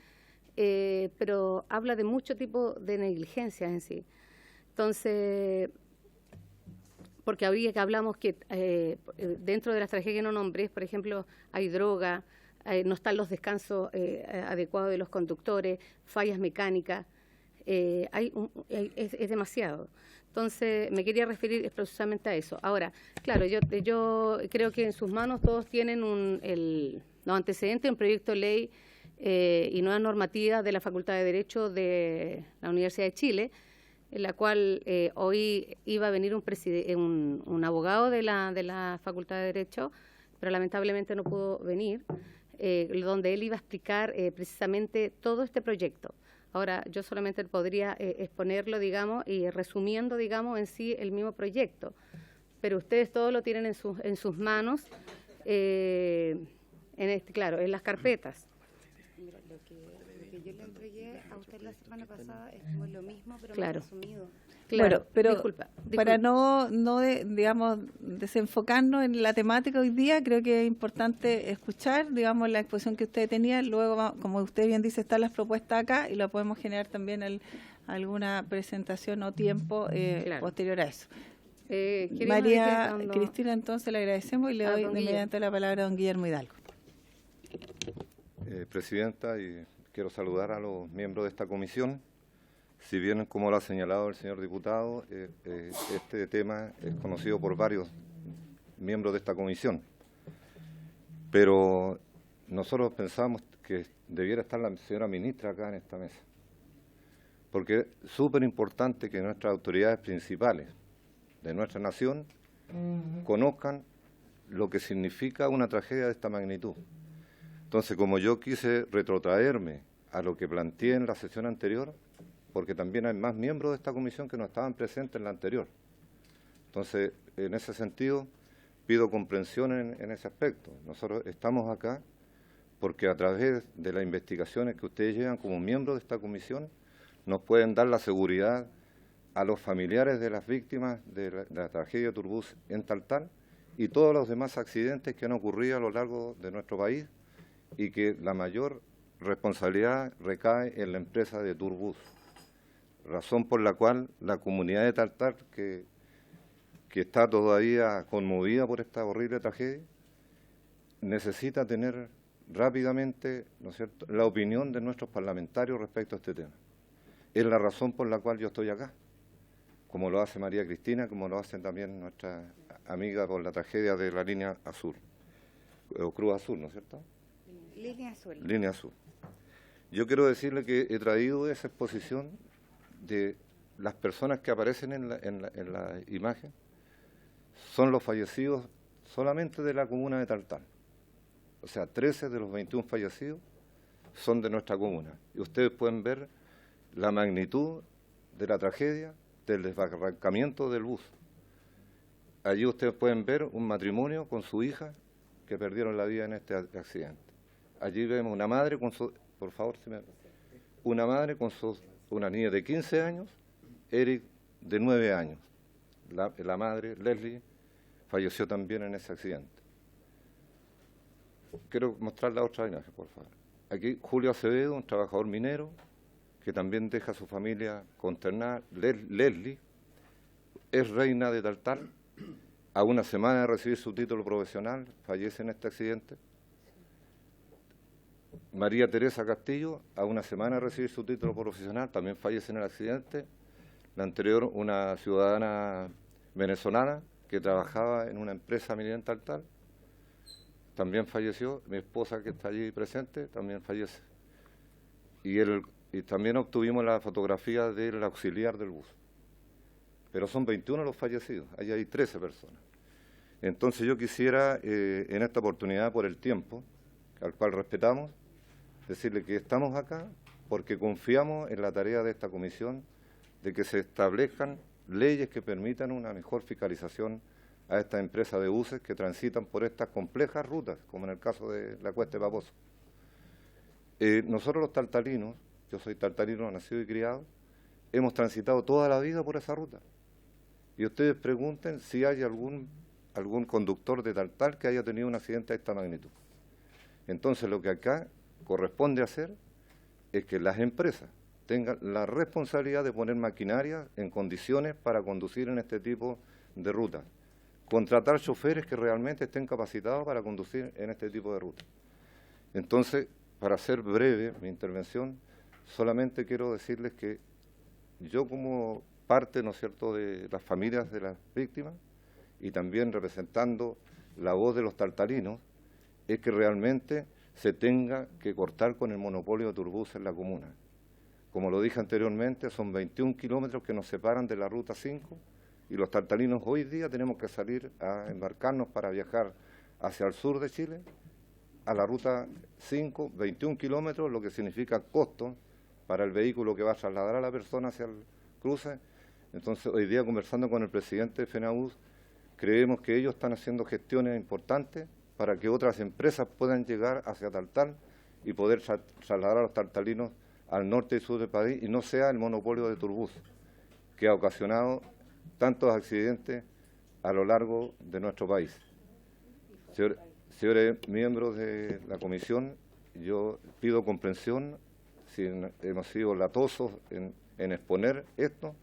pero habla de mucho tipo de negligencias en sí. Entonces, porque habría que hablamos que dentro de las tragedias que no nombré, por ejemplo, hay droga, no están los descansos adecuados de los conductores, fallas mecánicas, es demasiado. Entonces, me quería referir precisamente a eso. Ahora, claro, yo creo que en sus manos todos tienen los antecedentes, un proyecto de ley y nuevas normativas de la Facultad de Derecho de la Universidad de Chile, en la cual hoy iba a venir un abogado de la Facultad de Derecho, pero lamentablemente no pudo venir, donde él iba a explicar precisamente todo este proyecto. Ahora, yo solamente podría exponerlo, digamos, y resumiendo, digamos, en sí el mismo proyecto. Pero ustedes todos lo tienen en sus manos, claro, en las carpetas. Mira, lo que yo le entregué a usted la semana pasada es como lo mismo, pero claro, más resumido. Claro, bueno, pero disculpa. Para no digamos, desenfocarnos en la temática hoy día, creo que es importante escuchar, digamos, la exposición que usted tenía. Luego, como usted bien dice, están las propuestas acá y lo podemos generar también alguna presentación o tiempo claro, posterior a eso. María Cristina, entonces le agradecemos y le doy de inmediato la palabra a don Guillermo Hidalgo. Presidenta, y quiero saludar a los miembros de esta comisión. Si bien, como lo ha señalado el señor diputado, este tema es conocido por varios miembros de esta comisión, pero nosotros pensamos que debiera estar la señora ministra acá en esta mesa, porque es súper importante que nuestras autoridades principales de nuestra nación conozcan lo que significa una tragedia de esta magnitud. Entonces, como yo quise retrotraerme a lo que planteé en la sesión anterior, porque también hay más miembros de esta comisión que no estaban presentes en la anterior. Entonces, en ese sentido, pido comprensión en ese aspecto. Nosotros estamos acá porque a través de las investigaciones que ustedes llevan como miembros de esta comisión, nos pueden dar la seguridad a los familiares de las víctimas de la tragedia de Turbus en Taltal y todos los demás accidentes que han ocurrido a lo largo de nuestro país y que la mayor responsabilidad recae en la empresa de Turbus. Razón por la cual la comunidad de Taltal, que está todavía conmovida por esta horrible tragedia, necesita tener rápidamente, ¿no es cierto?, la opinión de nuestros parlamentarios respecto a este tema. Es la razón por la cual yo estoy acá, como lo hace María Cristina, como lo hacen también nuestra amiga por la tragedia de la línea azul, o Cruz Azul, ¿no es cierto? Línea azul. Línea azul. Yo quiero decirle que he traído esa exposición de las personas que aparecen en la imagen, son los fallecidos solamente de la comuna de Taltal. O sea, 13 de los 21 fallecidos son de nuestra comuna. Y ustedes pueden ver la magnitud de la tragedia del desbarrancamiento del bus. Allí ustedes pueden ver un matrimonio con su hija que perdieron la vida en este accidente. Allí vemos una madre con su... Por favor, una madre con una niña de 15 años Eric, de 9 años. La madre, Leslie, falleció también en ese accidente. Quiero mostrar la otra imagen, por favor. Aquí Julio Acevedo, un trabajador minero, que también deja a su familia consternada. Leslie es reina de Taltal. A una semana de recibir su título profesional, fallece en este accidente. María Teresa Castillo, a una semana de recibir su título profesional, también fallece en el accidente. La anterior, una ciudadana venezolana que trabajaba en una empresa minera en Taltal, también falleció. Mi esposa, que está allí presente, también fallece. Y también obtuvimos la fotografía del auxiliar del bus. Pero son 21 los fallecidos, ahí hay 13 personas. Entonces yo quisiera, en esta oportunidad, por el tiempo, al cual respetamos, decirle que estamos acá porque confiamos en la tarea de esta comisión de que se establezcan leyes que permitan una mejor fiscalización a estas empresas de buses que transitan por estas complejas rutas, como en el caso de la Cuesta de Paposo. Nosotros los taltalinos, yo soy taltalino nacido y criado, hemos transitado toda la vida por esa ruta. Y ustedes pregunten si hay algún conductor de Taltal que haya tenido un accidente de esta magnitud. Entonces lo que acá corresponde hacer es que las empresas tengan la responsabilidad de poner maquinaria en condiciones para conducir en este tipo de rutas. Contratar choferes que realmente estén capacitados para conducir en este tipo de rutas. Entonces, para ser breve mi intervención, solamente quiero decirles que yo, como parte, ¿no es cierto?, de las familias de las víctimas y también representando la voz de los taltalinos, es que realmente se tenga que cortar con el monopolio de Turbus en la comuna. Como lo dije anteriormente, son 21 kilómetros que nos separan de la Ruta 5 y los taltalinos hoy día tenemos que salir a embarcarnos para viajar hacia el sur de Chile, a la Ruta 5, 21 kilómetros, lo que significa costo para el vehículo que va a trasladar a la persona hacia el cruce. Entonces, hoy día, conversando con el presidente de FENAUS, creemos que ellos están haciendo gestiones importantes para que otras empresas puedan llegar hacia Taltal y poder trasladar a los taltalinos al norte y sur del país y no sea el monopolio de Turbus, que ha ocasionado tantos accidentes a lo largo de nuestro país. Señores miembros de la comisión, yo pido comprensión si hemos sido latosos en exponer esto.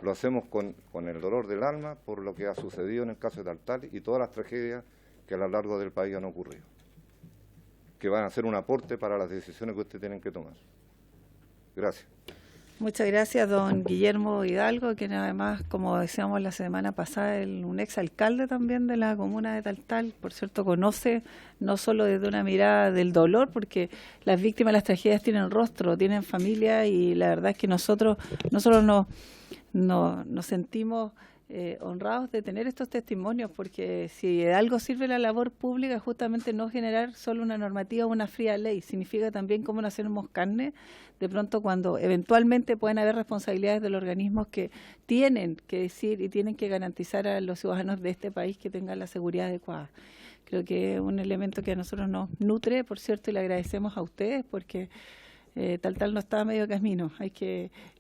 Lo hacemos con el dolor del alma por lo que ha sucedido en el caso de Taltal y todas las tragedias que a lo largo del país han ocurrido, que van a ser un aporte para las decisiones que ustedes tienen que tomar. Gracias. Muchas gracias, don Guillermo Hidalgo, quien además, como decíamos la semana pasada, un exalcalde también de la comuna de Taltal, por cierto, conoce no solo desde una mirada del dolor, porque las víctimas de las tragedias tienen rostro, tienen familia, y la verdad es que nosotros nos sentimos honrados de tener estos testimonios, porque si de algo sirve la labor pública es justamente no generar solo una normativa o una fría ley, significa también cómo no hacemos carne de pronto cuando eventualmente pueden haber responsabilidades de los organismos que tienen que decir y tienen que garantizar a los ciudadanos de este país que tengan la seguridad adecuada. Creo que es un elemento que a nosotros nos nutre, por cierto, y le agradecemos a ustedes porque Taltal no está a medio camino,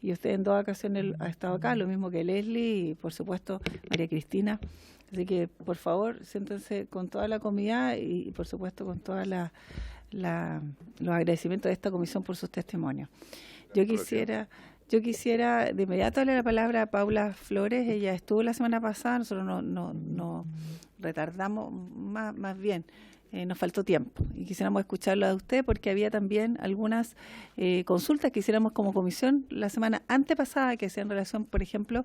y usted en 2 ocasiones ha estado acá, lo mismo que Leslie y por supuesto María Cristina, así que por favor siéntense con toda la comunidad y por supuesto con todos los agradecimientos de esta comisión por sus testimonios. Yo quisiera de inmediato darle la palabra a Paula Flores. Ella estuvo la semana pasada, nosotros no retardamos más bien. Nos faltó tiempo y quisiéramos escucharlo de usted porque había también algunas consultas que hiciéramos como comisión la semana antepasada que hacían relación, por ejemplo,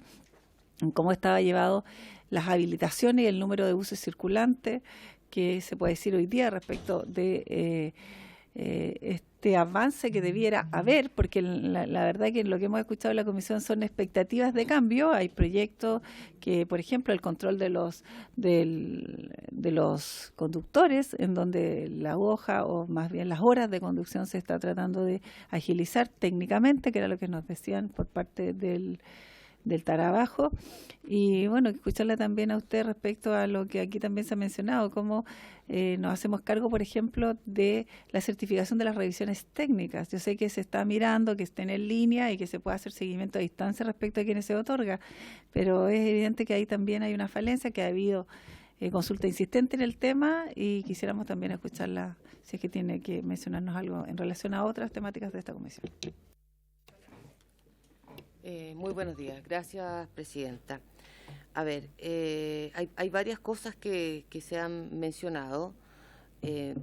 en cómo estaba llevado las habilitaciones y el número de buses circulantes, que se puede decir hoy día respecto de este avance que debiera haber, porque la verdad que lo que hemos escuchado en la comisión son expectativas de cambio. Hay proyectos que, por ejemplo, el control de los conductores, en donde la hoja o más bien las horas de conducción se está tratando de agilizar técnicamente, que era lo que nos decían por parte del del trabajo. Y bueno, escucharla también a usted respecto a lo que aquí también se ha mencionado, cómo nos hacemos cargo, por ejemplo, de la certificación de las revisiones técnicas. Yo sé que se está mirando, que estén en línea y que se pueda hacer seguimiento a distancia respecto a quienes se otorga, pero es evidente que ahí también hay una falencia, que ha habido consulta insistente en el tema y quisiéramos también escucharla si es que tiene que mencionarnos algo en relación a otras temáticas de esta comisión. Muy buenos días. Gracias, presidenta. A ver, hay varias cosas que se han mencionado.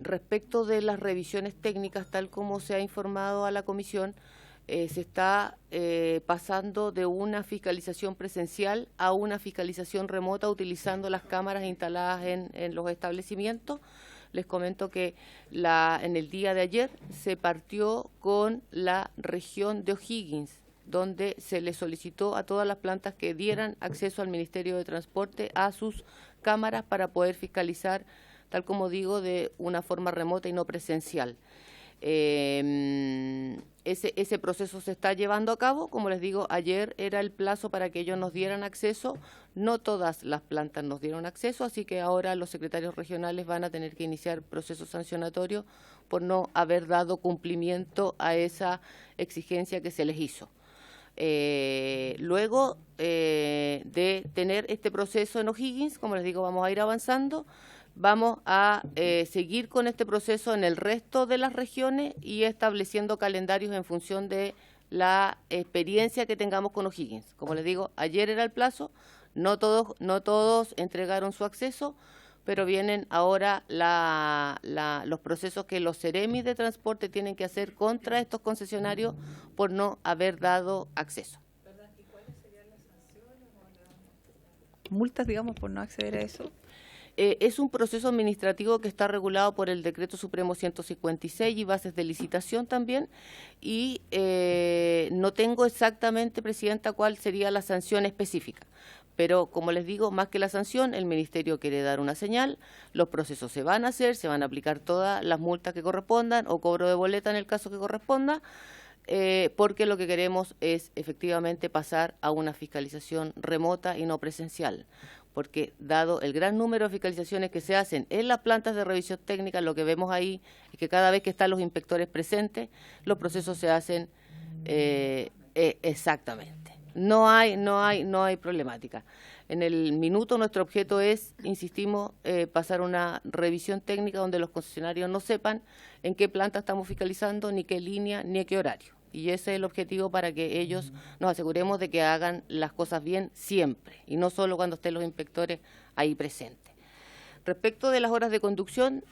Respecto de las revisiones técnicas, tal como se ha informado a la comisión, se está pasando de una fiscalización presencial a una fiscalización remota utilizando las cámaras instaladas en los establecimientos. Les comento que en el día de ayer se partió con la región de O'Higgins, donde se le solicitó a todas las plantas que dieran acceso al Ministerio de Transporte a sus cámaras para poder fiscalizar, tal como digo, de una forma remota y no presencial. Ese proceso se está llevando a cabo. Como les digo, ayer era el plazo para que ellos nos dieran acceso. No todas las plantas nos dieron acceso, así que ahora los secretarios regionales van a tener que iniciar procesos sancionatorios por no haber dado cumplimiento a esa exigencia que se les hizo. Luego de tener este proceso en O'Higgins, como les digo, vamos a ir avanzando. Vamos a seguir con este proceso en el resto de las regiones y estableciendo calendarios en función de la experiencia que tengamos con O'Higgins. Como les digo, ayer era el plazo, no todos entregaron su acceso, pero vienen ahora los procesos que los Ceremis de transporte tienen que hacer contra estos concesionarios por no haber dado acceso. ¿Y cuáles serían las sanciones o las multas, digamos, por no acceder a eso? Es un proceso administrativo que está regulado por el Decreto Supremo 156 y bases de licitación también, y no tengo exactamente, presidenta, cuál sería la sanción específica. Pero, como les digo, más que la sanción, el Ministerio quiere dar una señal, los procesos se van a hacer, se van a aplicar todas las multas que correspondan o cobro de boleta en el caso que corresponda, porque lo que queremos es efectivamente pasar a una fiscalización remota y no presencial. Porque dado el gran número de fiscalizaciones que se hacen en las plantas de revisión técnica, lo que vemos ahí es que cada vez que están los inspectores presentes, los procesos se hacen exactamente. No hay problemática. En el minuto nuestro objeto es, insistimos, pasar una revisión técnica donde los concesionarios no sepan en qué planta estamos fiscalizando, ni qué línea, ni a qué horario. Y ese es el objetivo para que ellos nos aseguremos de que hagan las cosas bien siempre, y no solo cuando estén los inspectores ahí presentes. Respecto de las horas de conducción,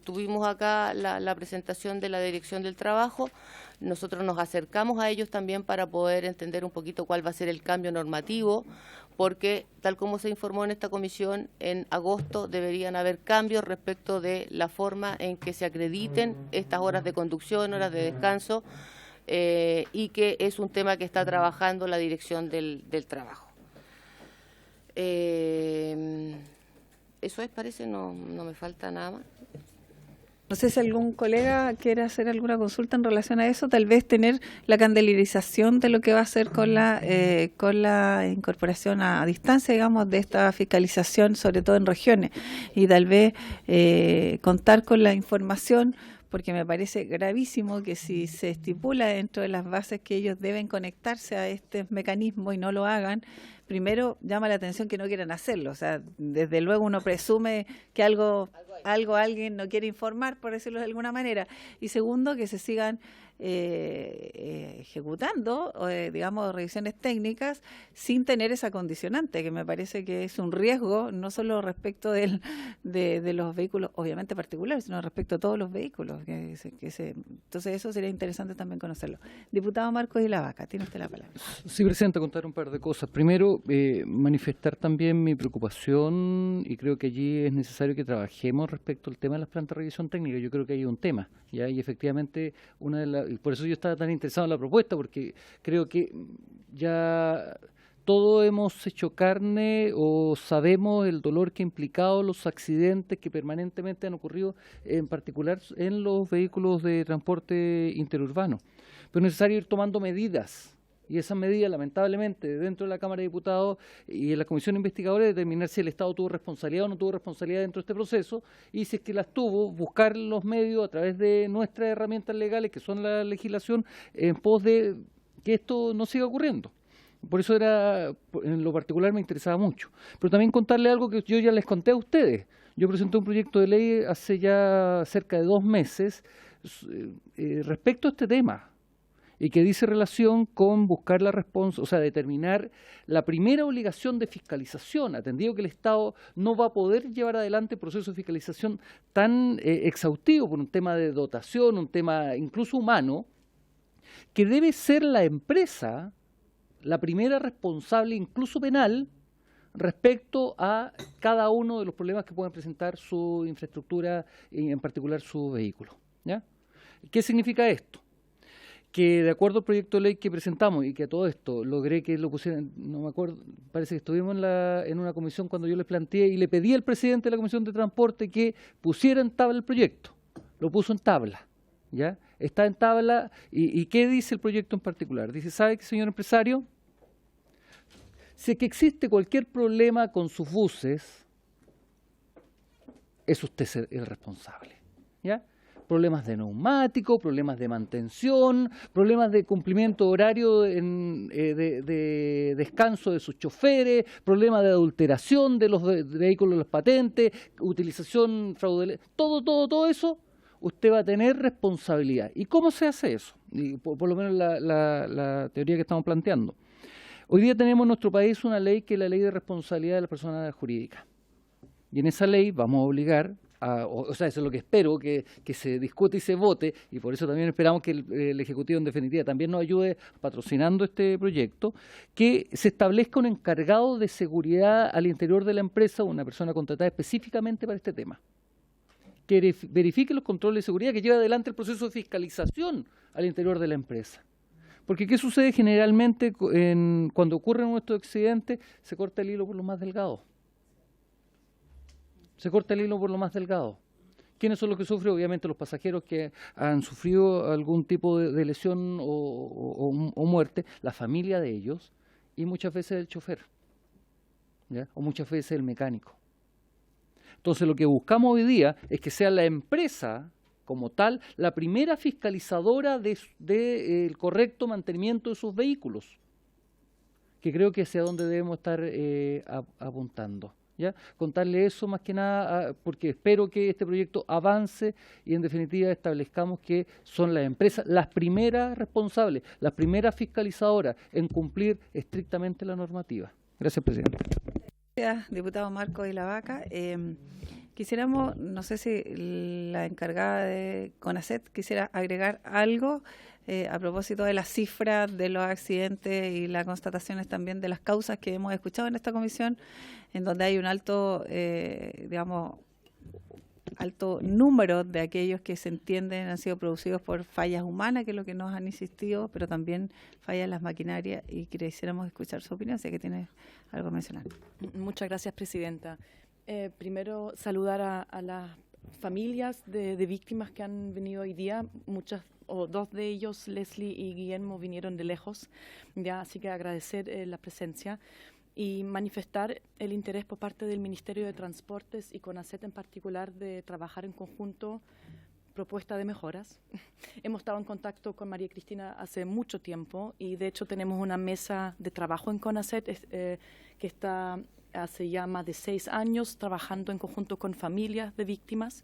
tuvimos acá la presentación de la Dirección del Trabajo. Nosotros nos acercamos a ellos también para poder entender un poquito cuál va a ser el cambio normativo, porque tal como se informó en esta comisión, en agosto deberían haber cambios respecto de la forma en que se acrediten estas horas de conducción, horas de descanso, y que es un tema que está trabajando la Dirección del Trabajo. Eso es, parece, no me falta nada más. No sé si algún colega quiere hacer alguna consulta en relación a eso, tal vez tener la candelarización de lo que va a hacer con la incorporación a distancia, digamos, de esta fiscalización, sobre todo en regiones, y tal vez contar con la información, porque me parece gravísimo que si se estipula dentro de las bases que ellos deben conectarse a este mecanismo y no lo hagan, primero llama la atención que no quieran hacerlo. O sea, desde luego uno presume que alguien no quiere informar, por decirlo de alguna manera. Y segundo, que se sigan ejecutando, digamos, revisiones técnicas sin tener esa condicionante, que me parece que es un riesgo, no solo respecto de los vehículos, obviamente particulares, sino respecto a todos los vehículos. Entonces eso sería interesante también conocerlo. Diputado Marcos Ilavaca, tiene usted la palabra. Sí, presidenta, contar un par de cosas. Primero, manifestar también mi preocupación, y creo que allí es necesario que trabajemos respecto al tema de las plantas de revisión técnica. Yo creo que hay un tema, ¿ya? Y efectivamente y por eso yo estaba tan interesado en la propuesta, porque creo que ya todos hemos hecho carne o sabemos el dolor que ha implicado los accidentes que permanentemente han ocurrido, en particular en los vehículos de transporte interurbano. Pero es necesario ir tomando medidas Y esa medida, lamentablemente, dentro de la Cámara de Diputados y en la Comisión Investigadora, determinar si el Estado tuvo responsabilidad o no tuvo responsabilidad dentro de este proceso, y si es que las tuvo, buscar los medios a través de nuestras herramientas legales, que son la legislación, en pos de que esto no siga ocurriendo. Por eso en lo particular me interesaba mucho. Pero también contarle algo que yo ya les conté a ustedes. Yo presenté un proyecto de ley hace ya cerca de 2 meses respecto a este tema, y que dice relación con buscar la responsabilidad, o sea, determinar la primera obligación de fiscalización, atendido que el Estado no va a poder llevar adelante procesos de fiscalización tan exhaustivo por un tema de dotación, un tema incluso humano, que debe ser la empresa la primera responsable, incluso penal, respecto a cada uno de los problemas que pueden presentar su infraestructura y en particular su vehículo, ¿ya? ¿Qué significa esto? Que de acuerdo al proyecto de ley que presentamos y que a todo esto logré que lo pusieran, no me acuerdo, parece que estuvimos en una comisión cuando yo les planteé y le pedí al presidente de la Comisión de Transporte que pusiera en tabla el proyecto. Lo puso en tabla, ¿ya? Está en tabla. ¿Y qué dice el proyecto en particular? Dice, ¿sabe qué, señor empresario? Si es que existe cualquier problema con sus buses, es usted el responsable, ¿ya? Problemas de neumático, problemas de mantención, problemas de cumplimiento horario de descanso de sus choferes, problemas de adulteración de los vehículos de las patentes, utilización fraudulenta, todo eso, usted va a tener responsabilidad. ¿Y cómo se hace eso? Y por lo menos la teoría que estamos planteando. Hoy día tenemos en nuestro país una ley que es la Ley de Responsabilidad de las Personas Jurídicas. Y en esa ley vamos a obligar, o sea, eso es lo que espero, que se discute y se vote, y por eso también esperamos que el Ejecutivo en definitiva también nos ayude patrocinando este proyecto, que se establezca un encargado de seguridad al interior de la empresa, una persona contratada específicamente para este tema, que verifique los controles de seguridad, que lleve adelante el proceso de fiscalización al interior de la empresa. Porque ¿qué sucede generalmente cuando ocurren estos accidentes? Se corta el hilo por lo más delgado. Se corta el hilo por lo más delgado. ¿Quiénes son los que sufren? Obviamente los pasajeros que han sufrido algún tipo de lesión o muerte, la familia de ellos, y muchas veces el chofer, ¿ya? O muchas veces el mecánico. Entonces lo que buscamos hoy día es que sea la empresa como tal la primera fiscalizadora del correcto mantenimiento de sus vehículos, que creo que es hacia donde debemos estar apuntando. ¿Ya? Contarle eso más que nada, porque espero que este proyecto avance y en definitiva establezcamos que son las empresas las primeras responsables, las primeras fiscalizadoras en cumplir estrictamente la normativa. Gracias, presidente. Gracias, diputado Marco de la Vaca. Quisiéramos, no sé si la encargada de CONACET quisiera agregar algo a propósito de las cifras de los accidentes y las constataciones también de las causas que hemos escuchado en esta comisión, en donde hay un alto, alto número de aquellos que se entienden han sido producidos por fallas humanas, que es lo que nos han insistido, pero también fallas en las maquinarias, y quisiéramos escuchar su opinión, sé que tiene algo a mencionar. Muchas gracias, presidenta. Primero, saludar a las familias de víctimas que han venido hoy día. Dos de ellos, Leslie y Guillermo, vinieron de lejos, ya, así que agradecer la presencia y manifestar el interés por parte del Ministerio de Transportes y CONACET en particular de trabajar en conjunto propuesta de mejoras. Hemos estado en contacto con María Cristina hace mucho tiempo y de hecho tenemos una mesa de trabajo en CONACET que está hace ya más de 6 años trabajando en conjunto con familias de víctimas,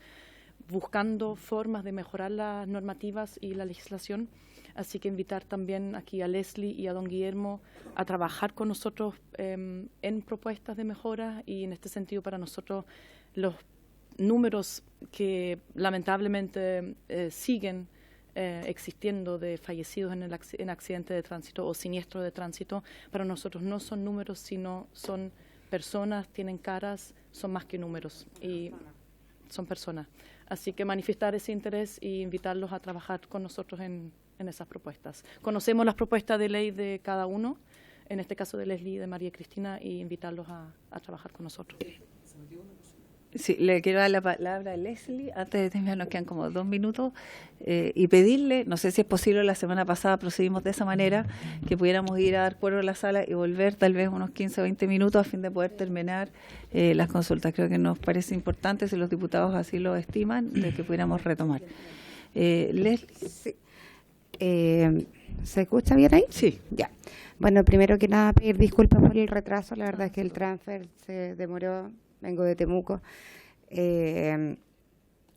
buscando formas de mejorar las normativas y la legislación. Así que invitar también aquí a Leslie y a don Guillermo a trabajar con nosotros en propuestas de mejora, y en este sentido para nosotros los números que lamentablemente siguen existiendo de fallecidos en accidentes de tránsito o siniestros de tránsito, para nosotros no son números, sino son personas, tienen caras, son más que números y son personas. Así que manifestar ese interés e invitarlos a trabajar con nosotros en esas propuestas. Conocemos las propuestas de ley de cada uno, en este caso de Leslie y de María Cristina, y invitarlos a trabajar con nosotros. Sí, le quiero dar la palabra a Leslie, antes de terminar, nos quedan como 2 minutos, y pedirle, no sé si es posible, la semana pasada procedimos de esa manera, que pudiéramos ir a dar cuero a la sala y volver tal vez unos 15 o 20 minutos a fin de poder terminar las consultas. Creo que nos parece importante, si los diputados así lo estiman, de que pudiéramos retomar. Leslie. Sí. ¿Se escucha bien ahí? Sí. Ya. Bueno, primero que nada, pedir disculpas por el retraso. La verdad es que el transfer se demoró. Vengo de Temuco. La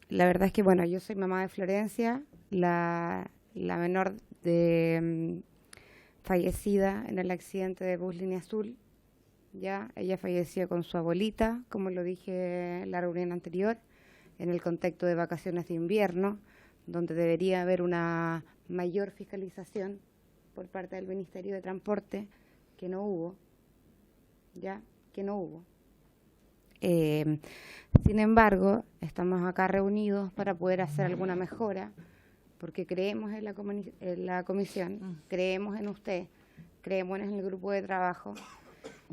verdad es que, bueno, yo soy mamá de Florencia, la menor de fallecida en el accidente de bus Línea Azul. Ya, ella falleció con su abuelita, como lo dije en la reunión anterior, en el contexto de vacaciones de invierno, donde debería haber una mayor fiscalización por parte del Ministerio de Transporte, que no hubo, ya, que no hubo. Sin embargo, estamos acá reunidos para poder hacer alguna mejora, porque creemos en la comisión, creemos en usted, creemos en el grupo de trabajo,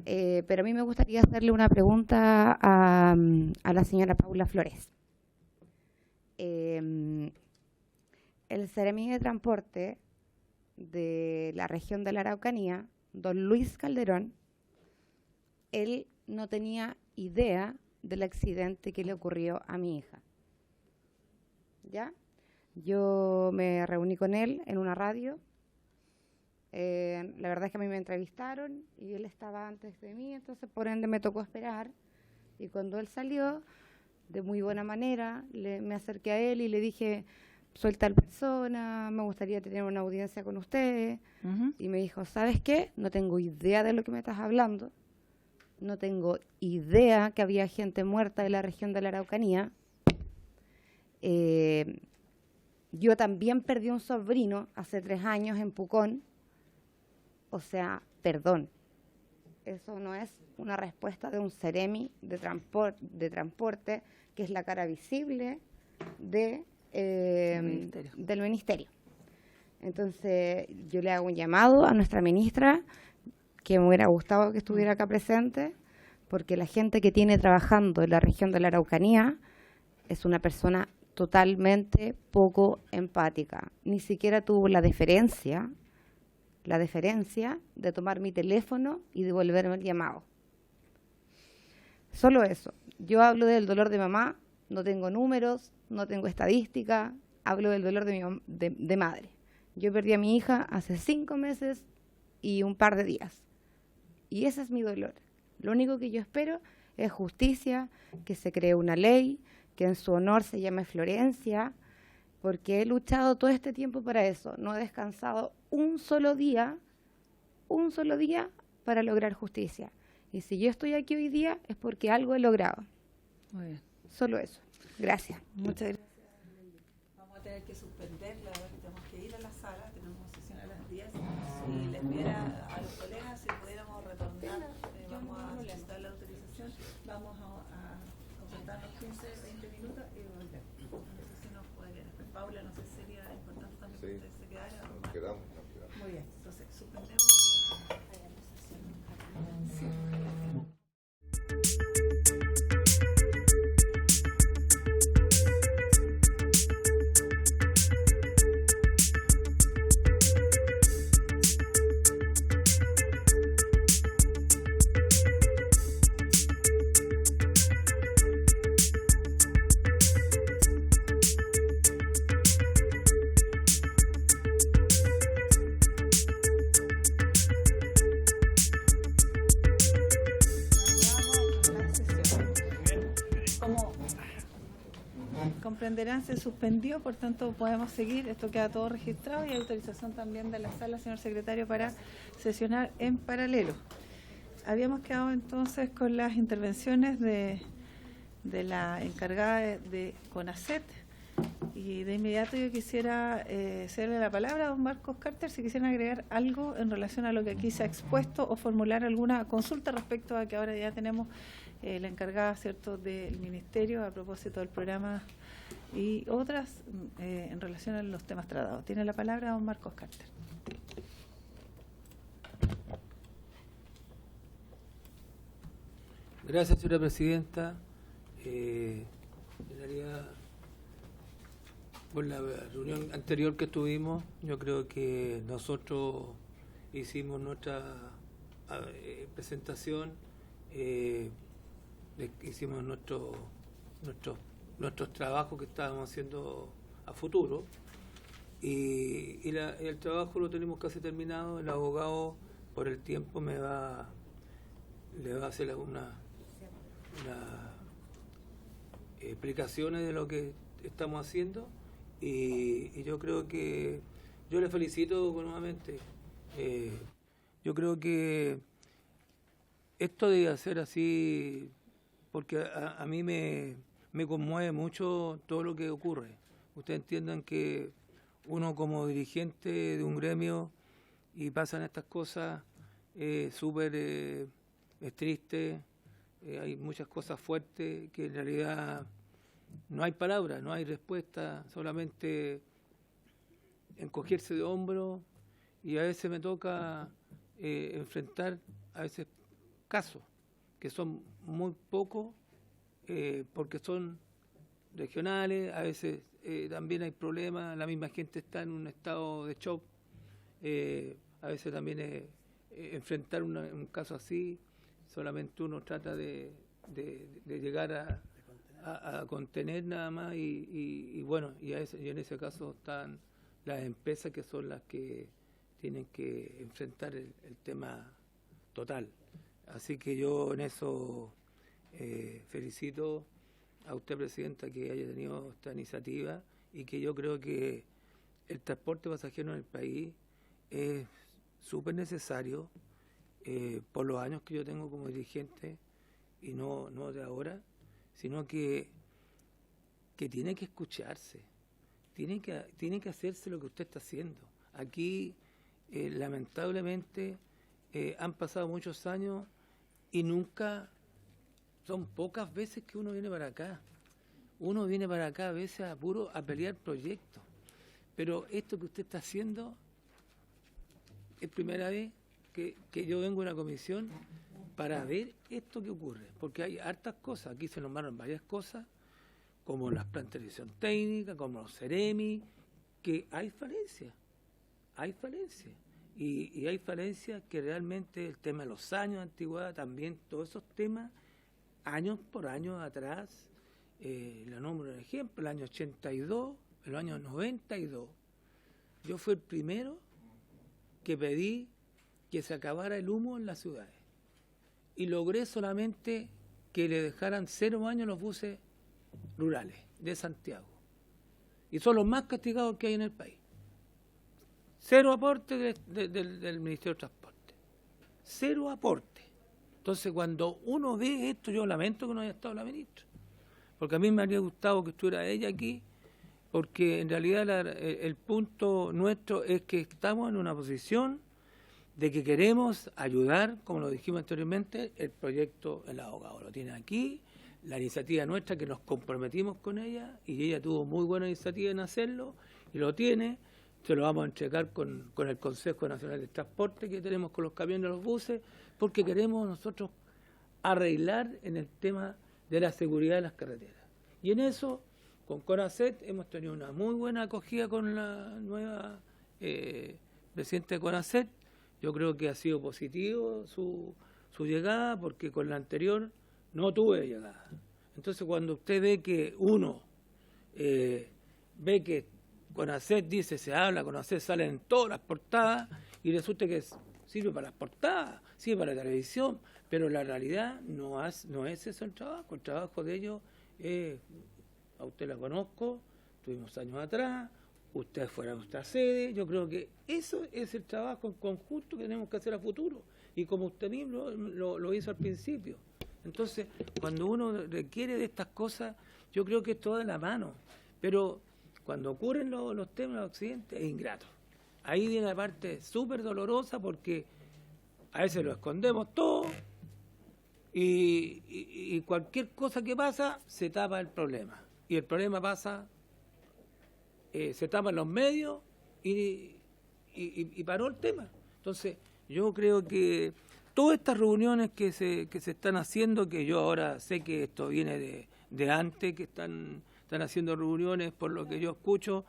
pero a mí me gustaría hacerle una pregunta a la señora Paula Flores. El Seremi de Transporte de la región de la Araucanía, don Luis Calderón, él no tenía idea del accidente que le ocurrió a mi hija. ¿Ya? Yo me reuní con él en una radio. La verdad es que a mí me entrevistaron y él estaba antes de mí, entonces por ende me tocó esperar. Y cuando él salió, de muy buena manera, me acerqué a él y le dije: soy tal persona, me gustaría tener una audiencia con ustedes. Y me dijo: ¿sabes qué? No tengo idea de lo que me estás hablando. No tengo idea que había gente muerta en la región de la Araucanía. Yo también perdí un sobrino hace 3 años en Pucón. O sea, perdón. Eso no es una respuesta de un Seremi de transporte, que es la cara visible del ministerio. Entonces, yo le hago un llamado a nuestra ministra, que me hubiera gustado que estuviera acá presente, porque la gente que tiene trabajando en la región de la Araucanía es una persona totalmente poco empática. Ni siquiera tuvo la deferencia de tomar mi teléfono y devolverme el llamado. Solo eso. Yo hablo del dolor de mamá, no tengo números, no tengo estadística, hablo del dolor de madre. Yo perdí a mi hija hace 5 meses y un par de días. Y ese es mi dolor. Lo único que yo espero es justicia, que se cree una ley, que en su honor se llame Florencia, porque he luchado todo este tiempo para eso. No he descansado un solo día para lograr justicia. Y si yo estoy aquí hoy día es porque algo he logrado. Muy bien. Solo eso. Gracias. Muchas gracias. Vamos a tener que suspender, la verdad que tenemos que ir a la sala, tenemos sesión a las 10. Si les pidiera a los colegas si pudiéramos retornar, vamos a solicitar la autorización, vamos a consultarnos 15, 20 minutos y volver. No sé si nos puede quedar. Paula, no sé si sería importante también que ustedes se quedaran. Nos quedamos. Muy bien, entonces suspendemos. Sí. Comprenderán, se suspendió, por tanto podemos seguir, esto queda todo registrado y autorización también de la sala, señor secretario, para sesionar en paralelo. Habíamos quedado entonces con las intervenciones de la encargada de CONACET y de inmediato yo quisiera cederle la palabra a don Marcos Carter si quisieran agregar algo en relación a lo que aquí se ha expuesto o formular alguna consulta respecto a que ahora ya tenemos la encargada, ¿cierto?, del Ministerio a propósito del programa y otras en relación a los temas tratados. Tiene la palabra don Marcos Carter. Gracias, señora presidenta. En realidad, por la reunión anterior que tuvimos, yo creo que nosotros hicimos nuestra presentación, hicimos nuestros trabajos que estábamos haciendo a futuro, y el trabajo lo tenemos casi terminado. El abogado, por el tiempo, le va a hacer algunas explicaciones de lo que estamos haciendo, y yo creo que yo le felicito nuevamente. Yo creo que esto debe ser así, porque a mí me conmueve mucho todo lo que ocurre. Ustedes entiendan que uno, como dirigente de un gremio, y pasan estas cosas, súper es triste. Hay muchas cosas fuertes que en realidad no hay palabras, no hay respuesta, solamente encogerse de hombros, y a veces me toca enfrentar a veces casos que son muy pocos, porque son regionales. A veces también hay problemas, la misma gente está en un estado de shock. A veces también enfrentar un caso así, solamente uno trata de llegar a contener nada más, y bueno, y en ese caso están las empresas, que son las que tienen que enfrentar el tema total. Así que yo en eso felicito a usted, Presidenta, que haya tenido esta iniciativa, y que yo creo que el transporte pasajero en el país es súper necesario, por los años que yo tengo como dirigente, y no de ahora, sino que tiene que escucharse, tiene que hacerse lo que usted está haciendo. Aquí, lamentablemente, han pasado muchos años y nunca, son pocas veces que uno viene para acá. Uno viene para acá a veces a pelear proyectos, pero esto que usted está haciendo es primera vez que yo vengo a una comisión para ver esto que ocurre, porque hay hartas cosas. Aquí se nombraron varias cosas, como las plantas de televisión técnica, como los Ceremi, que hay falencias, y hay falencias que realmente el tema de los años de antigüedad, también todos esos temas, años por años atrás, le nombro un ejemplo, el año 82, el año 92, yo fui el primero que pedí que se acabara el humo en las ciudades, y logré solamente que le dejaran 0 años los buses rurales de Santiago, y son los más castigados que hay en el país. 0 aporte del Ministerio de Transporte, 0 aporte. Entonces, cuando uno ve esto, yo lamento que no haya estado la ministra, porque a mí me habría gustado que estuviera ella aquí, porque en realidad el punto nuestro es que estamos en una posición de que queremos ayudar, como lo dijimos anteriormente. El proyecto, el abogado lo tiene aquí, la iniciativa nuestra, que nos comprometimos con ella, y ella tuvo muy buena iniciativa en hacerlo, y lo tiene. Se lo vamos a entregar con el Consejo Nacional de Transporte que tenemos con los camiones y los buses, porque queremos nosotros arreglar en el tema de la seguridad de las carreteras. Y en eso, con CONACET, hemos tenido una muy buena acogida con la nueva presidenta de CONACET. Yo creo que ha sido positivo su llegada, porque con la anterior no tuve llegada. Entonces, cuando usted ve que uno ve que CONACET dice, se habla, CONACET sale en todas las portadas, y resulta que sirve para las portadas, sirve para la televisión, pero la realidad no es eso el trabajo. El trabajo de ellos es, a usted la conozco, tuvimos años atrás, usted fuera a nuestra sede. Yo creo que eso es el trabajo en conjunto que tenemos que hacer a futuro, y como usted mismo lo hizo al principio. Entonces, cuando uno requiere de estas cosas, yo creo que es toda la mano, pero cuando ocurren los temas, los accidentes, es ingrato. Ahí viene la parte súper dolorosa, porque a veces lo escondemos todo, y cualquier cosa que pasa se tapa el problema, y el problema pasa, se tapan los medios, y paró el tema. Entonces, yo creo que todas estas reuniones que se están haciendo, que yo ahora sé que esto viene de antes, que están haciendo reuniones por lo que yo escucho,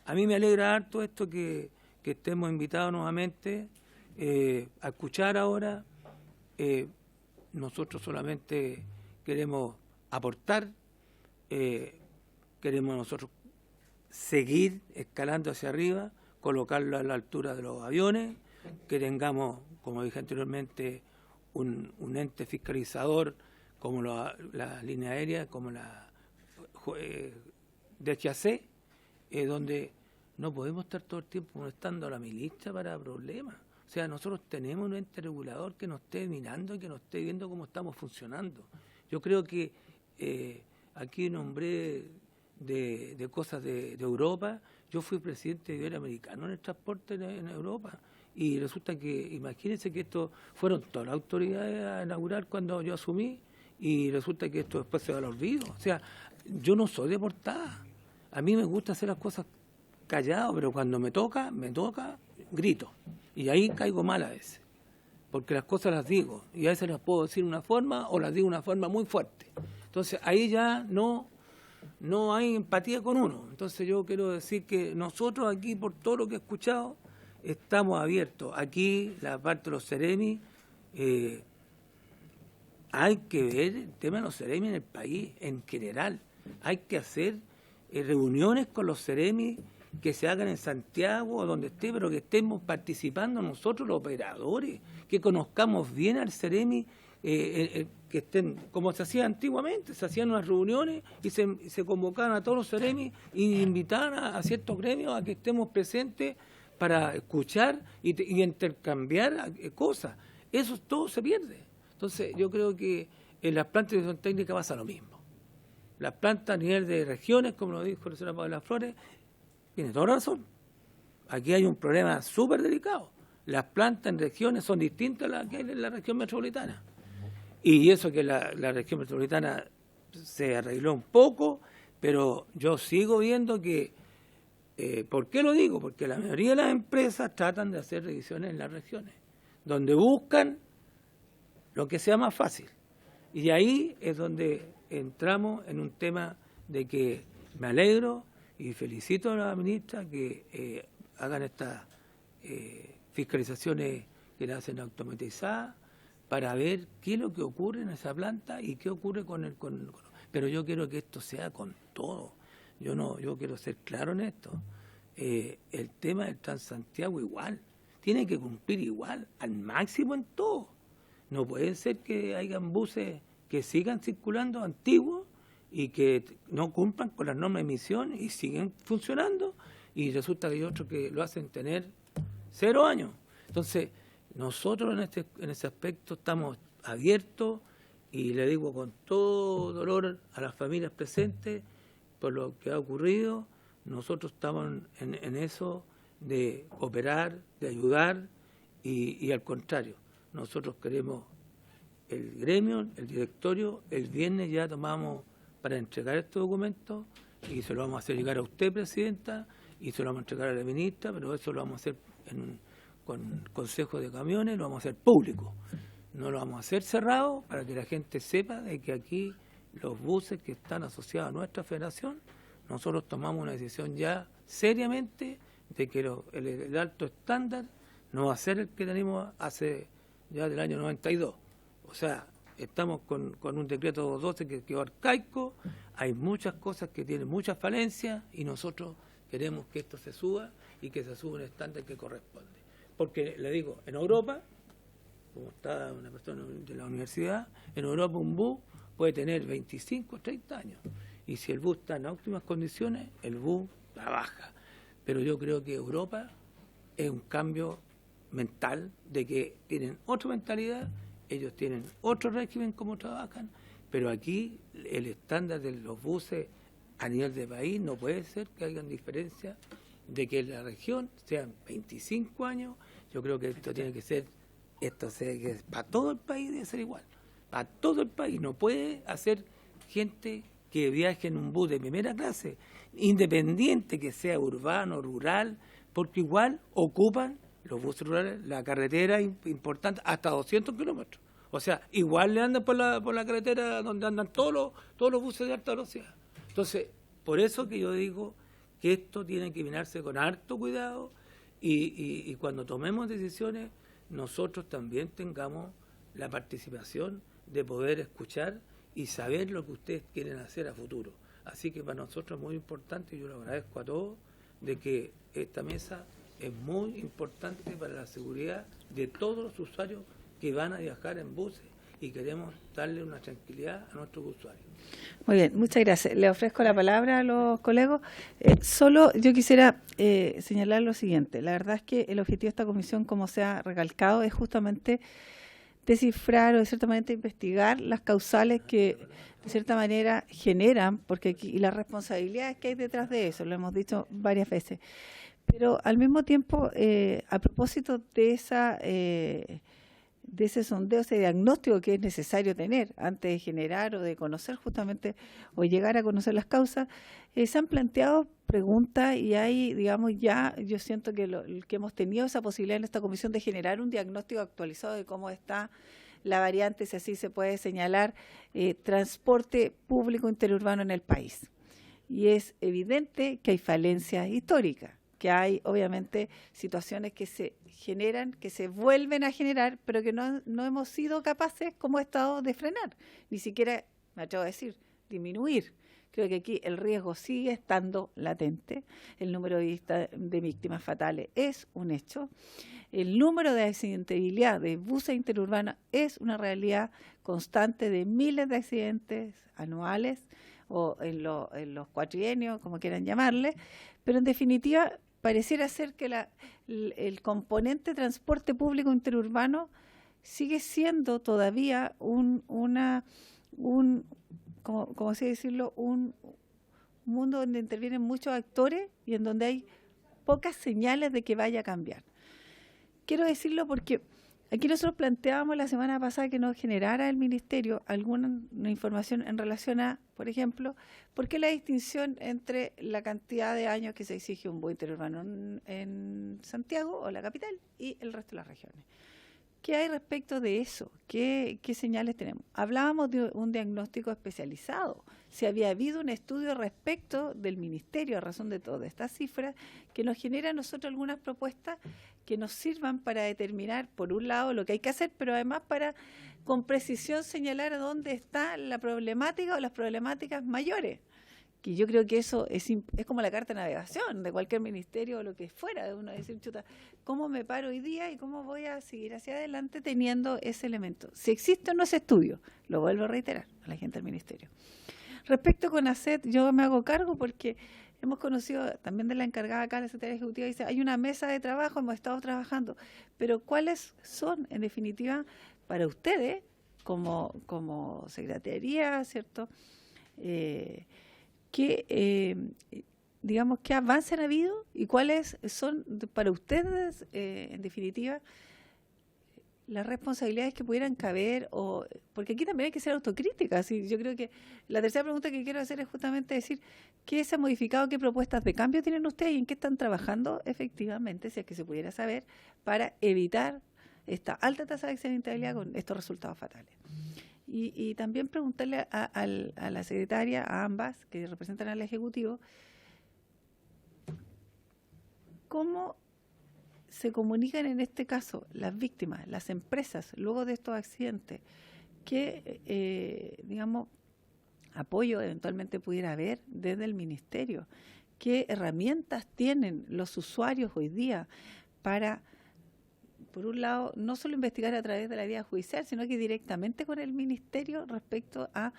a mí me alegra harto esto que estemos invitados nuevamente a escuchar ahora. Nosotros solamente queremos aportar, queremos nosotros seguir escalando hacia arriba, colocarlo a la altura de los aviones, que tengamos, como dije anteriormente, un ente fiscalizador como la línea aérea, como la DHC, donde no podemos estar todo el tiempo molestando a la milicia para problemas. O sea, nosotros tenemos un ente regulador que nos esté mirando y que nos esté viendo cómo estamos funcionando. Yo creo que aquí nombré de cosas de Europa. Yo fui presidente de Iberoamericano en el transporte en Europa y resulta que, imagínense que esto fueron todas las autoridades a inaugurar cuando yo asumí y resulta que esto después se va al olvido. O sea, yo no soy de portada. A mí me gusta hacer las cosas callado, pero cuando me toca, grito. Y ahí caigo mal a veces, porque las cosas las digo y a veces las puedo decir de una forma o las digo de una forma muy fuerte. Entonces ahí ya no hay empatía con uno. Entonces yo quiero decir que nosotros aquí, por todo lo que he escuchado, estamos abiertos. Aquí, la parte de los Ceremi, hay que ver el tema de los Ceremi en el país en general. Hay que hacer reuniones con los Ceremi que se hagan en Santiago o donde esté, pero que estemos participando nosotros los operadores, que conozcamos bien al Ceremi, que estén, como se hacía antiguamente, se hacían unas reuniones y se convocaban a todos los Ceremi y invitaban a ciertos gremios a que estemos presentes para escuchar y intercambiar cosas. Eso todo se pierde. Entonces yo creo que en las plantas de dirección técnica pasa lo mismo. Las plantas a nivel de regiones, como lo dijo la señora Paula Flores, tiene toda razón. Aquí hay un problema súper delicado. Las plantas en regiones son distintas a las que hay en la región metropolitana. Y eso que la región metropolitana se arregló un poco, pero yo sigo viendo que... ¿por qué lo digo? Porque la mayoría de las empresas tratan de hacer revisiones en las regiones, donde buscan lo que sea más fácil. Y ahí es donde entramos en un tema de que me alegro y felicito a la ministra que hagan estas fiscalizaciones que las hacen automatizadas para ver qué es lo que ocurre en esa planta y qué ocurre con el... Pero yo quiero que esto sea con todo. Yo quiero ser claro en esto. El tema del Transantiago igual, tiene que cumplir igual, al máximo en todo. No puede ser que hayan buses que sigan circulando antiguos y que no cumplan con las normas de emisión y siguen funcionando, y resulta que hay otros que lo hacen tener 0 años. Entonces, nosotros en ese aspecto estamos abiertos y le digo con todo dolor a las familias presentes por lo que ha ocurrido. Nosotros estamos en eso de cooperar, de ayudar y al contrario, nosotros queremos el gremio, el directorio, el viernes ya tomamos para entregar estos documentos y se lo vamos a hacer llegar a usted, Presidenta, y se lo vamos a entregar a la ministra, pero eso lo vamos a hacer con consejo de camiones, lo vamos a hacer público. No lo vamos a hacer cerrado para que la gente sepa de que aquí los buses que están asociados a nuestra federación, nosotros tomamos una decisión ya seriamente de que el alto estándar no va a ser el que tenemos hace ya del año 92. O sea, estamos con un decreto 12 que quedó arcaico, hay muchas cosas que tienen muchas falencias y nosotros queremos que esto se suba y que se suba un estándar que corresponde. Porque, le digo, en Europa, como está una persona de la universidad, en Europa un bus puede tener 25 o 30 años. Y si el bus está en óptimas condiciones, el bus trabaja. Pero yo creo que Europa es un cambio mental, de que tienen otra mentalidad, ellos tienen otro régimen como trabajan, pero aquí el estándar de los buses a nivel de país no puede ser que hayan diferencia de que en la región sean 25 años. Yo creo que esto tiene que ser, para todo el país debe ser igual, para todo el país. No puede hacer gente que viaje en un bus de primera clase, independiente que sea urbano, rural, porque igual ocupan los buses rurales, la carretera importante, hasta 200 kilómetros. O sea, igual le andan por la carretera donde andan todos los buses de alta velocidad. Entonces, por eso que yo digo que esto tiene que mirarse con harto cuidado y cuando tomemos decisiones, nosotros también tengamos la participación de poder escuchar y saber lo que ustedes quieren hacer a futuro. Así que para nosotros es muy importante, y yo lo agradezco a todos, de que esta mesa es muy importante para la seguridad de todos los usuarios que van a viajar en buses y queremos darle una tranquilidad a nuestros usuarios. Muy bien, muchas gracias. Le ofrezco la palabra a los colegas. Solo yo quisiera señalar lo siguiente. La verdad es que el objetivo de esta comisión, como se ha recalcado, es justamente descifrar o de cierta manera investigar las causales que de cierta manera generan, porque aquí, y las responsabilidades que hay detrás de eso, lo hemos dicho varias veces. Pero al mismo tiempo, a propósito de ese sondeo, ese diagnóstico que es necesario tener antes de generar o de conocer justamente o llegar a conocer las causas, se han planteado preguntas y hay, digamos, ya yo siento que hemos tenido esa posibilidad en esta comisión de generar un diagnóstico actualizado de cómo está la variante, si así se puede señalar, transporte público interurbano en el país. Y es evidente que hay falencias históricas, que hay obviamente situaciones que se generan, que se vuelven a generar, pero que no hemos sido capaces como Estado de frenar, ni siquiera, me atrevo a decir, disminuir. Creo que aquí el riesgo sigue estando latente, el número de víctimas fatales es un hecho, el número de accidentabilidad de buses interurbanos es una realidad constante de miles de accidentes anuales o en los cuatrienios, como quieran llamarle, pero en definitiva pareciera ser que el componente transporte público interurbano sigue siendo todavía como así decirlo, un mundo donde intervienen muchos actores y en donde hay pocas señales de que vaya a cambiar. Quiero decirlo porque aquí nosotros planteábamos la semana pasada que nos generara el Ministerio alguna información en relación a, por ejemplo, ¿por qué la distinción entre la cantidad de años que se exige un bus interurbano en Santiago o la capital y el resto de las regiones? ¿Qué hay respecto de eso? ¿Qué señales tenemos? Hablábamos de un diagnóstico especializado. Si había habido un estudio respecto del Ministerio a razón de todas estas cifras que nos genera a nosotros algunas propuestas que nos sirvan para determinar, por un lado, lo que hay que hacer, pero además para con precisión señalar dónde está la problemática o las problemáticas mayores. Que yo creo que eso es como la carta de navegación de cualquier ministerio o lo que fuera, de uno decir, chuta, ¿cómo me paro hoy día y cómo voy a seguir hacia adelante teniendo ese elemento? Si existe o no ese estudio, lo vuelvo a reiterar a la gente del ministerio. Respecto con CONACET, yo me hago cargo porque hemos conocido también de la encargada acá, la secretaria ejecutiva, dice, hay una mesa de trabajo, hemos estado trabajando, pero ¿cuáles son, en definitiva, para ustedes, como secretaría, ¿cierto?, digamos, qué avance han habido y cuáles son para ustedes, en definitiva, las responsabilidades que pudieran caber, porque aquí también hay que ser autocrítica. ¿Sí? Yo creo que la tercera pregunta que quiero hacer es justamente decir qué se ha modificado, qué propuestas de cambio tienen ustedes y en qué están trabajando efectivamente, si es que se pudiera saber, para evitar esta alta tasa de accidentabilidad con estos resultados fatales. Y también preguntarle a la secretaria, a ambas, que representan al Ejecutivo, ¿cómo se comunican en este caso las víctimas, las empresas, luego de estos accidentes? ¿Qué, digamos, apoyo eventualmente pudiera haber desde el Ministerio? ¿Qué herramientas tienen los usuarios hoy día para, por un lado, no solo investigar a través de la vía judicial, sino que directamente con el Ministerio respecto a,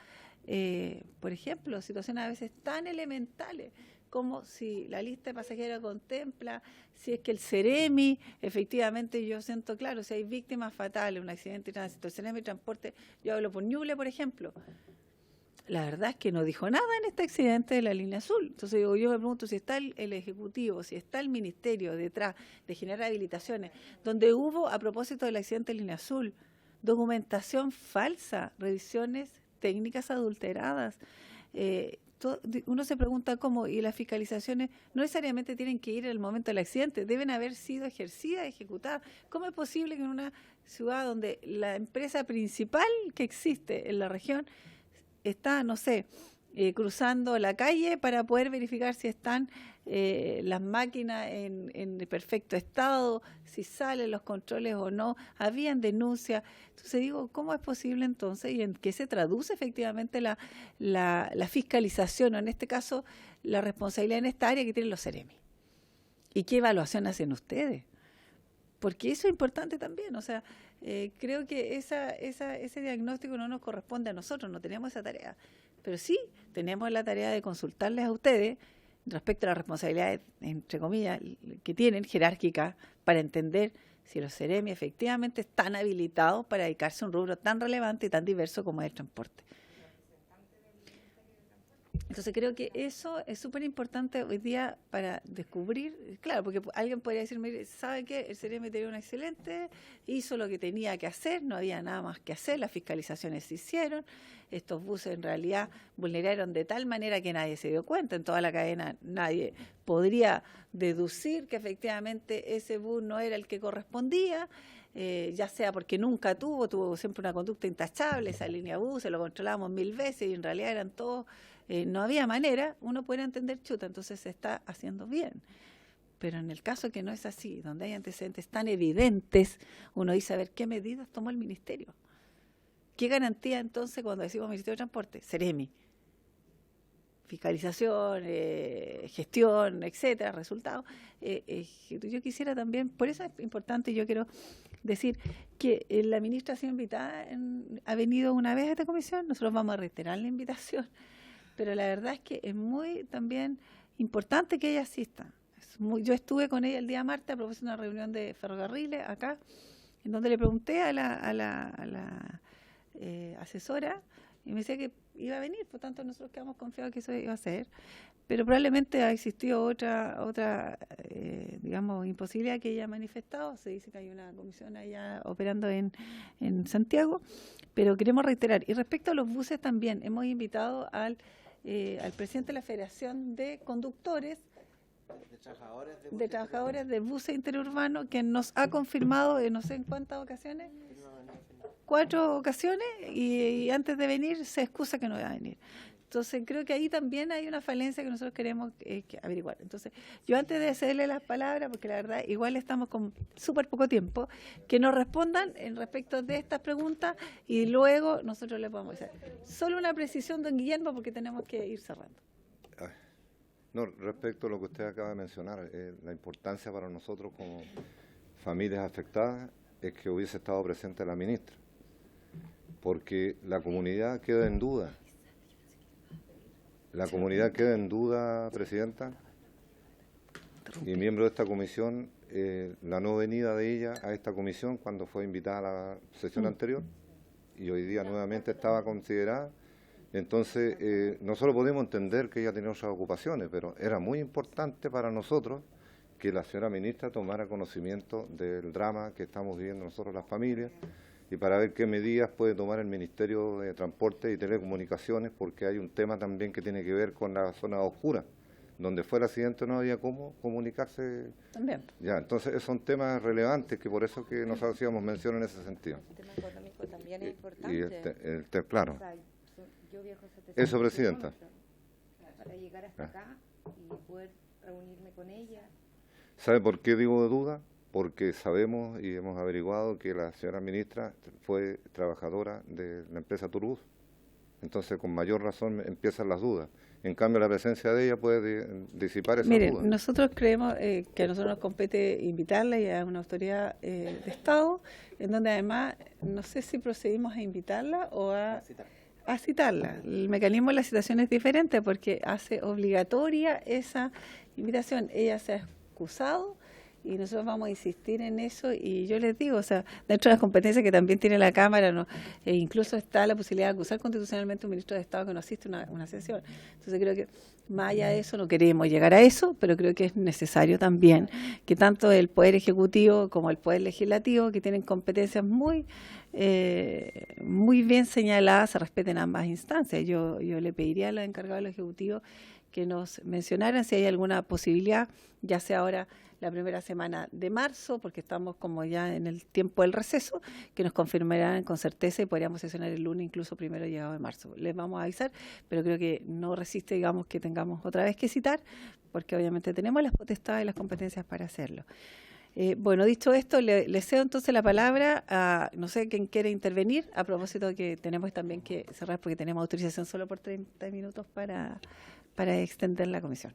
por ejemplo, situaciones a veces tan elementales como si la lista de pasajeros contempla, si es que el CEREMI, efectivamente yo siento claro, si hay víctimas fatales, un accidente de tránsito, el CEREMI transporte, yo hablo por Ñuble, por ejemplo, la verdad es que no dijo nada en este accidente de la línea azul. Entonces yo me pregunto si está el Ejecutivo, si está el Ministerio detrás de generar habilitaciones, donde hubo, a propósito del accidente de línea azul, documentación falsa, revisiones técnicas adulteradas. uno se pregunta cómo, y las fiscalizaciones no necesariamente tienen que ir en el momento del accidente, deben haber sido ejercidas, ejecutadas. ¿Cómo es posible que en una ciudad donde la empresa principal que existe en la región está, no sé, cruzando la calle para poder verificar si están las máquinas en perfecto estado, si salen los controles o no, habían denuncias? Entonces digo, ¿cómo es posible entonces y en qué se traduce efectivamente la fiscalización, o en este caso la responsabilidad en esta área que tienen los Ceremi? ¿Y qué evaluación hacen ustedes? Porque eso es importante también, o sea, creo que ese diagnóstico no nos corresponde a nosotros, no tenemos esa tarea. Pero sí tenemos la tarea de consultarles a ustedes respecto a las responsabilidades, entre comillas, que tienen jerárquicas para entender si los Ceremi efectivamente están habilitados para dedicarse a un rubro tan relevante y tan diverso como es el transporte. Entonces creo que eso es súper importante hoy día para descubrir, claro, porque alguien podría decir, mire, ¿sabe qué? El Ceremi tenía un excelente, hizo lo que tenía que hacer, no había nada más que hacer, las fiscalizaciones se hicieron, estos buses en realidad vulneraron de tal manera que nadie se dio cuenta, en toda la cadena nadie podría deducir que efectivamente ese bus no era el que correspondía, ya sea porque nunca tuvo siempre una conducta intachable, esa línea bus, se lo controlábamos 1000 veces y en realidad eran todos... no había manera, uno puede entender, chuta, entonces se está haciendo bien. Pero en el caso que no es así, donde hay antecedentes tan evidentes, uno dice, a ver, ¿qué medidas tomó el Ministerio? ¿Qué garantía entonces cuando decimos Ministerio de Transporte? Ceremi. Fiscalización, gestión, etcétera, resultados. Yo quisiera también, por eso es importante, yo quiero decir que la ministra ha sido invitada, ha venido una vez a esta comisión, nosotros vamos a reiterar la invitación, pero la verdad es que es muy también importante que ella asista. Yo estuve con ella el día martes a propósito de una reunión de ferrocarriles acá, en donde le pregunté a la asesora y me decía que iba a venir, por tanto nosotros quedamos confiados que eso iba a ser, pero probablemente ha existido otra digamos, imposibilidad que ella ha manifestado. Se dice que hay una comisión allá operando en Santiago, pero queremos reiterar. Y respecto a los buses también, hemos invitado al presidente de la Federación de Conductores de trabajadores de buses interurbanos, que nos ha confirmado en no sé en cuántas ocasiones, 4 ocasiones, y antes de venir se excusa que no va a venir. Entonces creo que ahí también hay una falencia que nosotros queremos que averiguar. Entonces yo, antes de cederle las palabras, porque la verdad igual estamos con súper poco tiempo, que nos respondan en respecto de estas preguntas y luego nosotros les podemos hacer. Solo una precisión, don Guillermo, porque tenemos que ir cerrando. No, respecto a lo que usted acaba de mencionar, la importancia para nosotros como familias afectadas es que hubiese estado presente la ministra, porque la comunidad queda en duda. La comunidad queda en duda, Presidenta, y miembro de esta comisión, la no venida de ella a esta comisión cuando fue invitada a la sesión anterior, y hoy día nuevamente estaba considerada. Entonces, nosotros podemos entender que ella tenía otras ocupaciones, pero era muy importante para nosotros que la señora ministra tomara conocimiento del drama que estamos viviendo nosotros las familias, y para ver qué medidas puede tomar el Ministerio de Transporte y Telecomunicaciones, porque hay un tema también que tiene que ver con la zona oscura, donde fue el accidente no había cómo comunicarse. También. Ya, entonces son temas relevantes, que por eso que nosotros hacíamos mención en ese sentido. El tema económico también es importante. Y claro. O sea, yo viajo 700 eso, Presidenta. Para llegar hasta acá y poder reunirme con ella. ¿Sabe por qué digo de duda? Porque sabemos y hemos averiguado que la señora ministra fue trabajadora de la empresa Turbus. Entonces, con mayor razón empiezan las dudas. En cambio, la presencia de ella puede disipar esas dudas. Miren, nosotros creemos que a nosotros nos compete invitarla y a una autoridad de Estado, en donde además, no sé si procedimos a invitarla o a citarla. El mecanismo de la citación es diferente porque hace obligatoria esa invitación. Ella se ha excusado y nosotros vamos a insistir en eso, y yo les digo, o sea, dentro de las competencias que también tiene la Cámara, ¿no? Incluso está la posibilidad de acusar constitucionalmente a un ministro de Estado que no asiste a una sesión. Entonces creo que más allá de eso no queremos llegar a eso, pero creo que es necesario también que tanto el Poder Ejecutivo como el Poder Legislativo, que tienen competencias muy muy bien señaladas, se respeten ambas instancias. Yo le pediría a los encargados del Ejecutivo que nos mencionaran si hay alguna posibilidad, ya sea ahora la primera semana de marzo, porque estamos como ya en el tiempo del receso, que nos confirmarán con certeza y podríamos sesionar el lunes, incluso primero llegado de marzo. Les vamos a avisar, pero creo que no resiste, digamos, que tengamos otra vez que citar, porque obviamente tenemos las potestades y las competencias para hacerlo. Bueno, dicho esto, le cedo entonces la palabra a, no sé, quién quiere intervenir, a propósito de que tenemos también que cerrar porque tenemos autorización solo por 30 minutos para extender la comisión.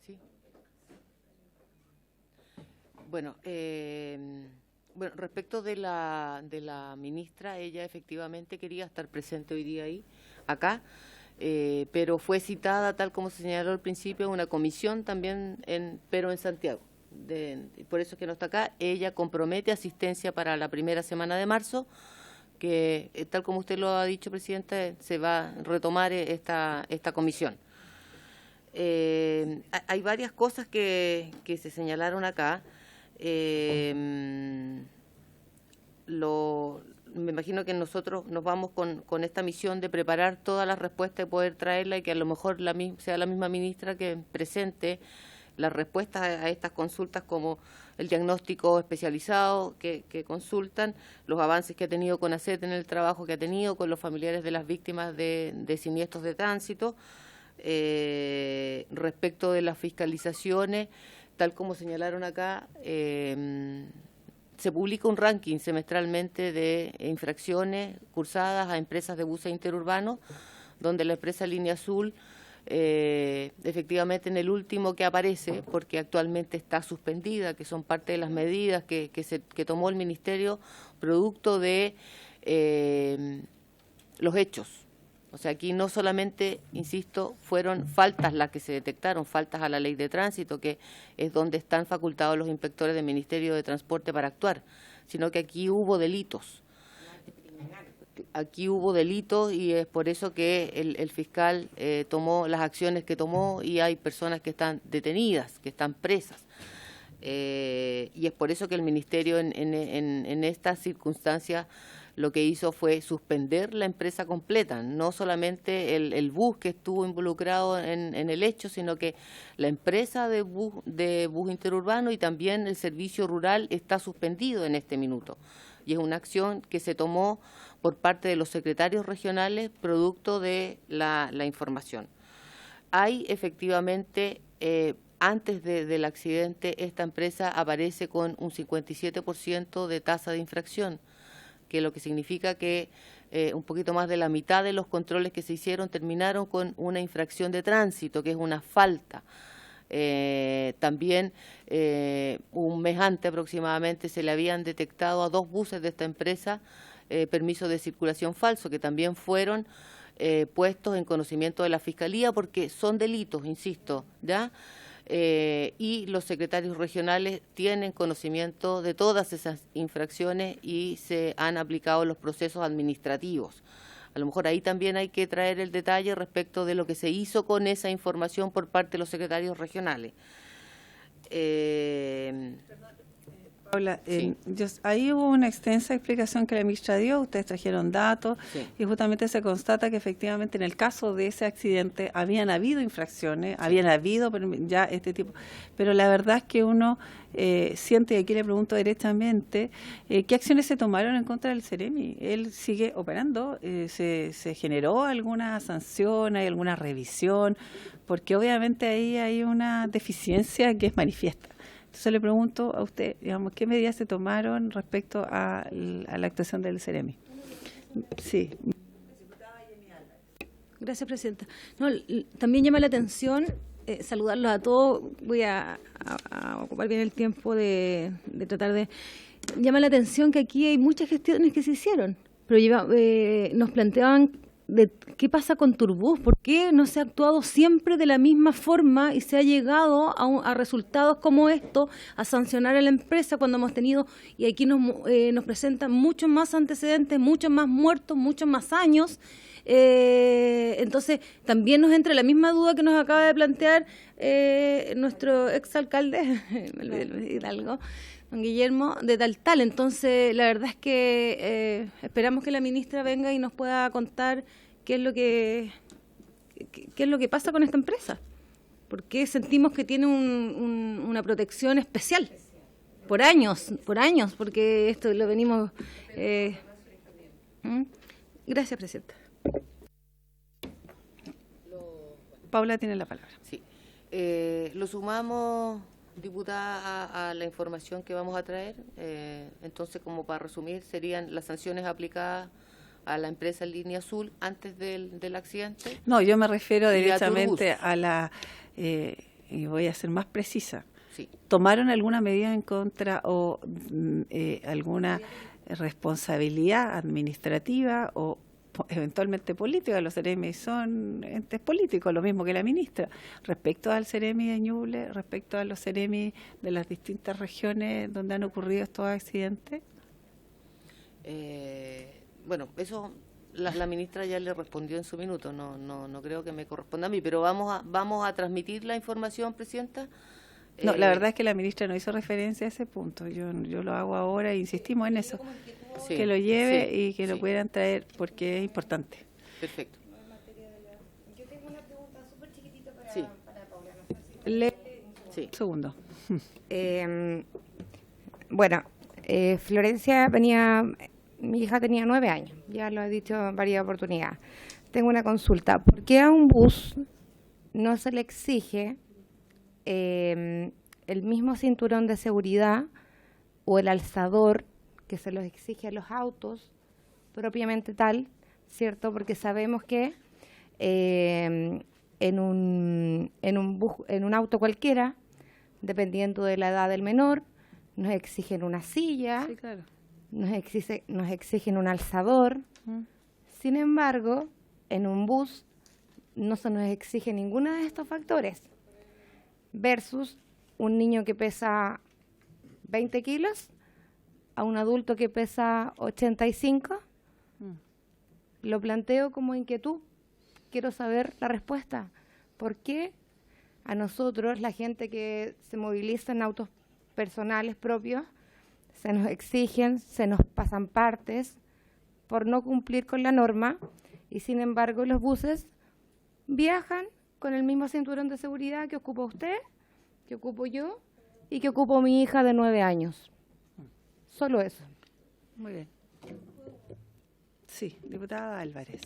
Sí. Bueno, respecto de la ministra, ella efectivamente quería estar presente hoy día acá, pero fue citada, tal como se señaló al principio, una comisión también, pero en Santiago. Por eso es que no está acá. Ella compromete asistencia para la primera semana de marzo, que tal como usted lo ha dicho, Presidenta, se va a retomar esta comisión. Hay varias cosas que se señalaron acá. Me imagino que nosotros nos vamos con esta misión de preparar todas las respuestas y poder traerla, y que a lo mejor sea la misma ministra que presente las respuestas a estas consultas, como el diagnóstico especializado que consultan, los avances que ha tenido CONACET en el trabajo que ha tenido con los familiares de las víctimas de siniestros de tránsito, respecto de las fiscalizaciones, tal como señalaron acá. Se publica un ranking semestralmente de infracciones cursadas a empresas de buses interurbanos, donde la empresa Línea Azul, efectivamente en el último que aparece, porque actualmente está suspendida, que son parte de las medidas que tomó el Ministerio producto de los hechos. O sea, aquí no solamente, insisto, fueron faltas las que se detectaron, faltas a la ley de tránsito, que es donde están facultados los inspectores del Ministerio de Transporte para actuar, sino que aquí hubo delitos. Aquí hubo delitos y es por eso que el fiscal tomó las acciones que tomó, y hay personas que están detenidas, que están presas. Y es por eso que el Ministerio en estas circunstancias lo que hizo fue suspender la empresa completa, no solamente el bus que estuvo involucrado en el hecho, sino que la empresa de bus interurbano y también el servicio rural está suspendido en este minuto. Y es una acción que se tomó por parte de los secretarios regionales producto de la información. Hay efectivamente, antes del accidente, esta empresa aparece con un 57% de tasa de infracción, que lo que significa que un poquito más de la mitad de los controles que se hicieron terminaron con una infracción de tránsito, que es una falta. También un mes antes aproximadamente se le habían detectado a 2 buses de esta empresa permiso de circulación falso, que también fueron puestos en conocimiento de la Fiscalía, porque son delitos, insisto, ¿ya? Y los secretarios regionales tienen conocimiento de todas esas infracciones y se han aplicado los procesos administrativos. A lo mejor ahí también hay que traer el detalle respecto de lo que se hizo con esa información por parte de los secretarios regionales. Paula, ahí hubo una extensa explicación que la ministra dio, ustedes trajeron datos, sí, y justamente se constata que efectivamente en el caso de ese accidente habían habido infracciones, sí, habían habido ya este tipo, pero la verdad es que uno siente, y aquí le pregunto directamente, ¿qué acciones se tomaron en contra del Ceremi? ¿Él sigue operando? ¿Se generó alguna sanción, hay alguna revisión? Porque obviamente ahí hay una deficiencia que es manifiesta. Entonces le pregunto a usted, digamos, ¿qué medidas se tomaron respecto a la actuación del Ceremi? Sí. Gracias, Presidenta. No, también llama la atención, saludarlos a todos, voy a ocupar bien el tiempo de tratar de... Llama la atención que aquí hay muchas gestiones que se hicieron, pero nos planteaban de qué pasa con Turbus, por qué no se ha actuado siempre de la misma forma y se ha llegado a resultados como esto, a sancionar a la empresa cuando hemos tenido, y aquí nos presentan muchos más antecedentes, muchos más muertos, muchos más años, Entonces, también nos entra la misma duda que nos acaba de plantear nuestro exalcalde, me olvidé de Hidalgo, don Guillermo, de tal. Entonces, la verdad es que esperamos que la ministra venga y nos pueda contar qué es lo que pasa con esta empresa. Porque sentimos que tiene una protección especial por años, porque esto lo venimos... Gracias, presidenta. Paula tiene la palabra. Sí. Lo sumamos, diputada, a la información que vamos a traer. Entonces, como para resumir, serían las sanciones aplicadas a la empresa Línea Azul antes del accidente. No, yo me refiero Y a directamente Turbus. a la... y voy a ser más precisa. Sí. ¿Tomaron alguna medida en contra o alguna responsabilidad administrativa o eventualmente política? Los CEREMI son entes políticos, lo mismo que la ministra, respecto al CEREMI de Ñuble, respecto a los CEREMI de las distintas regiones donde han ocurrido estos accidentes. Bueno, eso la ministra ya le respondió en su minuto, no creo que me corresponda a mí, pero vamos a transmitir la información, presidenta. No, la verdad es que la ministra no hizo referencia a ese punto. Yo lo hago ahora e insistimos en eso. Sí, que lo lleve sí, y que lo sí. pudieran traer porque es importante. Perfecto. Yo tengo una pregunta súper chiquitita para, Sí. para Paula. Sí. Segundo. Bueno, Florencia mi hija tenía 9 años, ya lo he dicho en varias oportunidades. Tengo una consulta. ¿Por qué a un bus no se le exige el mismo cinturón de seguridad o el alzador que se los exige a los autos propiamente tal, ¿cierto? Porque sabemos que en un auto cualquiera, dependiendo de la edad del menor, nos exigen una silla, Sí, claro. nos exigen un alzador. Sin embargo, en un bus no se nos exige ninguno de estos factores, versus un niño que pesa 20 kilos a un adulto que pesa 85. Lo planteo como inquietud. Quiero saber la respuesta. ¿Por qué a nosotros, la gente que se moviliza en autos personales propios, se nos exigen, se nos pasan partes por no cumplir con la norma, y sin embargo los buses viajan con el mismo cinturón de seguridad que ocupa usted, que ocupo yo y que ocupo mi hija de 9 años? Solo eso. Muy bien. Sí, diputada Álvarez.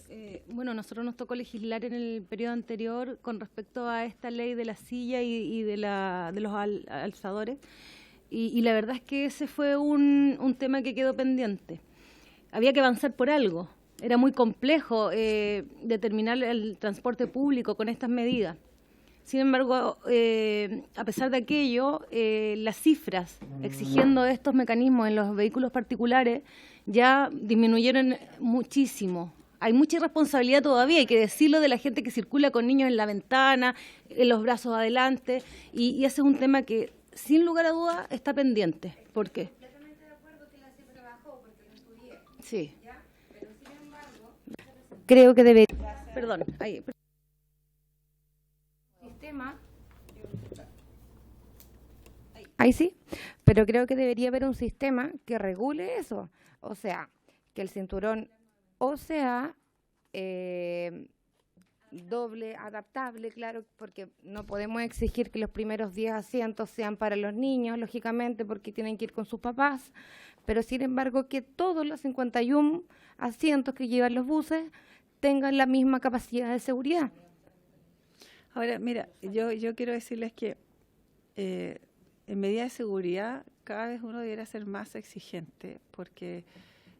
Bueno, nosotros nos tocó legislar en el periodo anterior con respecto a esta ley de la silla y de los alzadores, y la verdad es que ese fue un tema que quedó pendiente. Había que avanzar por algo. Era muy complejo determinar el transporte público con estas medidas. Sin embargo, a pesar de aquello, las cifras exigiendo estos mecanismos en los vehículos particulares ya disminuyeron muchísimo. Hay mucha irresponsabilidad todavía, hay que decirlo, de la gente que circula con niños en la ventana, en los brazos adelante, y ese es un tema que, sin lugar a dudas, está pendiente. ¿Por qué? Completamente de acuerdo que la cifra bajó porque lo estudié. Sí. Pero sin embargo, creo que debería Perdón, ahí. sistema. Ahí sí, pero creo que debería haber un sistema que regule eso. O sea, que el cinturón o sea doble, adaptable, claro, porque no podemos exigir que los primeros 10 asientos sean para los niños, lógicamente, porque tienen que ir con sus papás, pero sin embargo que todos los 51 asientos que llevan los buses tengan la misma capacidad de seguridad. Ahora, mira, yo quiero decirles que en medida de seguridad cada vez uno debiera ser más exigente, porque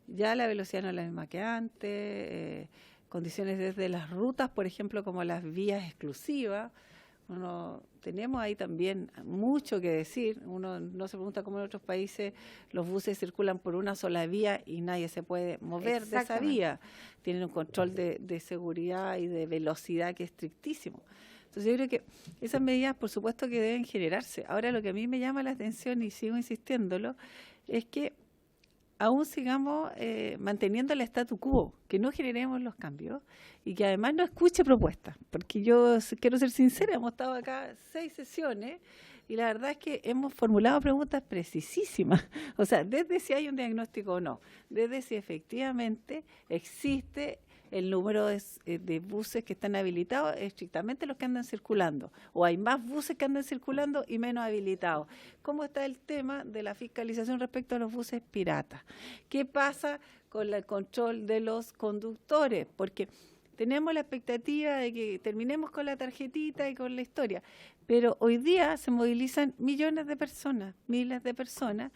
ya la velocidad no es la misma que antes, condiciones desde las rutas, por ejemplo, como las vías exclusivas. Tenemos ahí también mucho que decir. Uno no se pregunta cómo en otros países los buses circulan por una sola vía y nadie se puede mover de esa vía. Tienen un control de seguridad y de velocidad que es estrictísimo. Entonces yo creo que esas medidas, por supuesto, que deben generarse. Ahora, lo que a mí me llama la atención, y sigo insistiéndolo, es que aún sigamos manteniendo el statu quo, que no generemos los cambios y que además no escuche propuestas, porque yo quiero ser sincera, hemos estado acá 6 sesiones y la verdad es que hemos formulado preguntas precisísimas, o sea, desde si hay un diagnóstico o no, desde si efectivamente existe el número de buses que están habilitados, estrictamente los que andan circulando, o hay más buses que andan circulando y menos habilitados. ¿Cómo está el tema de la fiscalización respecto a los buses piratas? ¿Qué pasa con el control de los conductores? Porque tenemos la expectativa de que terminemos con la tarjetita y con la historia, pero hoy día se movilizan millones de personas, miles de personas,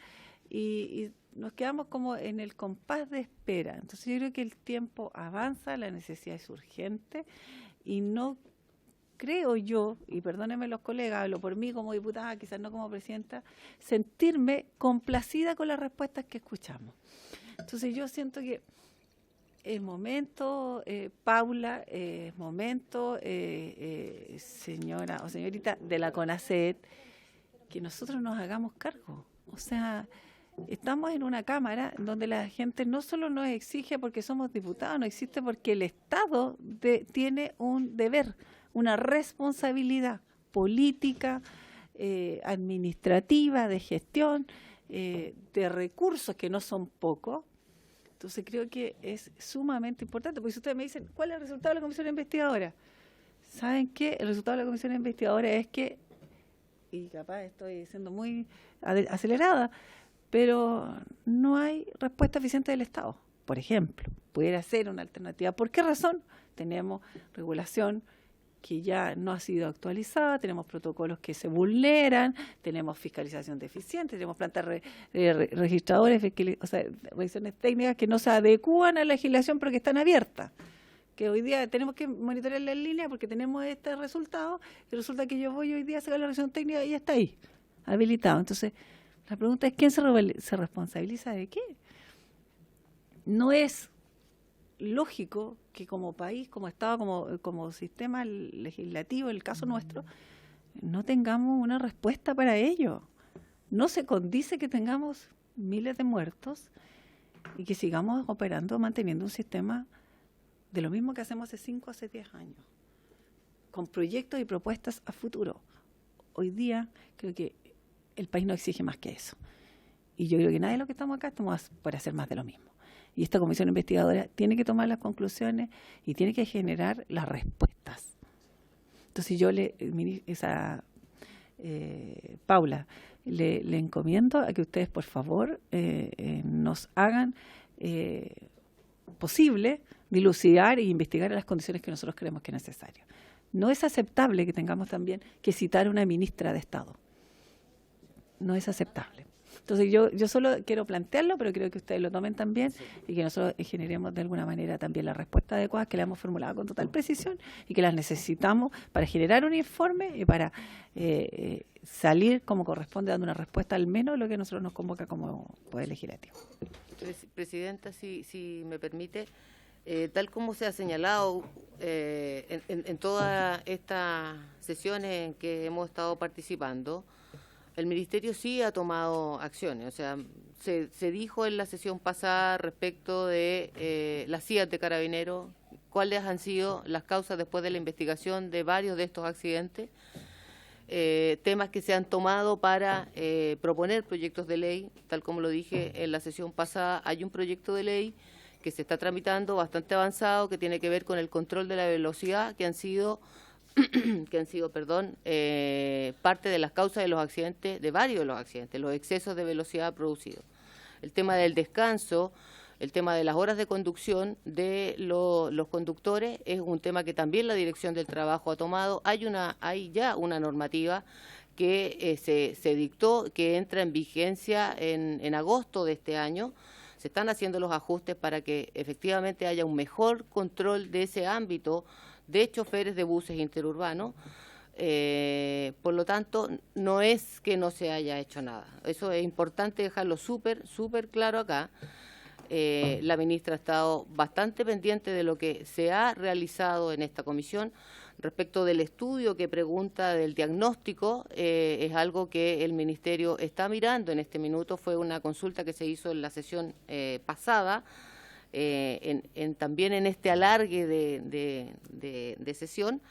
y nos quedamos como en el compás de espera. Entonces yo creo que el tiempo avanza, la necesidad es urgente y no creo yo, y perdónenme los colegas, hablo por mí como diputada, quizás no como presidenta, sentirme complacida con las respuestas que escuchamos. Entonces yo siento que es momento, Paula, es momento, señora o señorita de la CONACET, que nosotros nos hagamos cargo. O sea, estamos en una Cámara donde la gente no solo nos exige porque somos diputados, nos existe porque el Estado tiene un deber, una responsabilidad política, administrativa, de gestión, de recursos que no son pocos. Entonces creo que es sumamente importante, porque si ustedes me dicen, ¿cuál es el resultado de la comisión investigadora? ¿Saben qué? El resultado de la comisión investigadora es que, y capaz estoy siendo muy acelerada, pero no hay respuesta eficiente del Estado. Por ejemplo, pudiera ser una alternativa. ¿Por qué razón? Tenemos regulación que ya no ha sido actualizada, tenemos protocolos que se vulneran, tenemos fiscalización deficiente, tenemos plantas registradores, o sea, revisiones técnicas que no se adecúan a la legislación pero que están abiertas. Que hoy día tenemos que monitorearla en línea porque tenemos este resultado y resulta que yo voy hoy día a sacar la revisión técnica y ya está ahí, habilitado. Entonces, la pregunta es, ¿quién se responsabiliza de qué? No es lógico que como país, como Estado, como sistema legislativo, en el caso nuestro, no tengamos una respuesta para ello. No se condice que tengamos miles de muertos y que sigamos operando, manteniendo un sistema de lo mismo que hacemos hace 5 o hace 10 años, con proyectos y propuestas a futuro. Hoy día creo que el país no exige más que eso. Y yo creo que nadie de los que estamos acá estamos por hacer más de lo mismo. Y esta comisión investigadora tiene que tomar las conclusiones y tiene que generar las respuestas. Entonces yo Paula, le encomiendo a que ustedes, por favor, nos hagan posible dilucidar e investigar las condiciones que nosotros creemos que es necesario. No es aceptable que tengamos también que citar a una ministra de Estado. No es aceptable. Entonces yo solo quiero plantearlo, pero creo que ustedes lo tomen también y que nosotros generemos de alguna manera también la respuesta adecuada, que la hemos formulado con total precisión y que las necesitamos para generar un informe y para salir como corresponde dando una respuesta al menos lo que nosotros nos convoca como Poder Legislativo. Presidenta, si me permite, tal como se ha señalado en todas estas sesiones en que hemos estado participando, el Ministerio sí ha tomado acciones. O sea, se dijo en la sesión pasada respecto de las CIAT de Carabineros, cuáles han sido las causas después de la investigación de varios de estos accidentes, temas que se han tomado para proponer proyectos de ley. Tal como lo dije en la sesión pasada, hay un proyecto de ley que se está tramitando bastante avanzado, que tiene que ver con el control de la velocidad, que han sido parte de las causas de los accidentes, de varios de los accidentes, los excesos de velocidad producidos. El tema del descanso, el tema de las horas de conducción de los conductores es un tema que también la Dirección del Trabajo ha tomado. Hay ya una normativa que se dictó, que entra en vigencia en agosto de este año. Se están haciendo los ajustes para que efectivamente haya un mejor control de ese ámbito de choferes de buses interurbanos. Por lo tanto, no es que no se haya hecho nada. Eso es importante dejarlo súper claro acá. La ministra ha estado bastante pendiente de lo que se ha realizado en esta comisión. Respecto del estudio que pregunta del diagnóstico, es algo que el Ministerio está mirando en este minuto. Fue una consulta que se hizo en la sesión pasada, también en este alargue de sesión.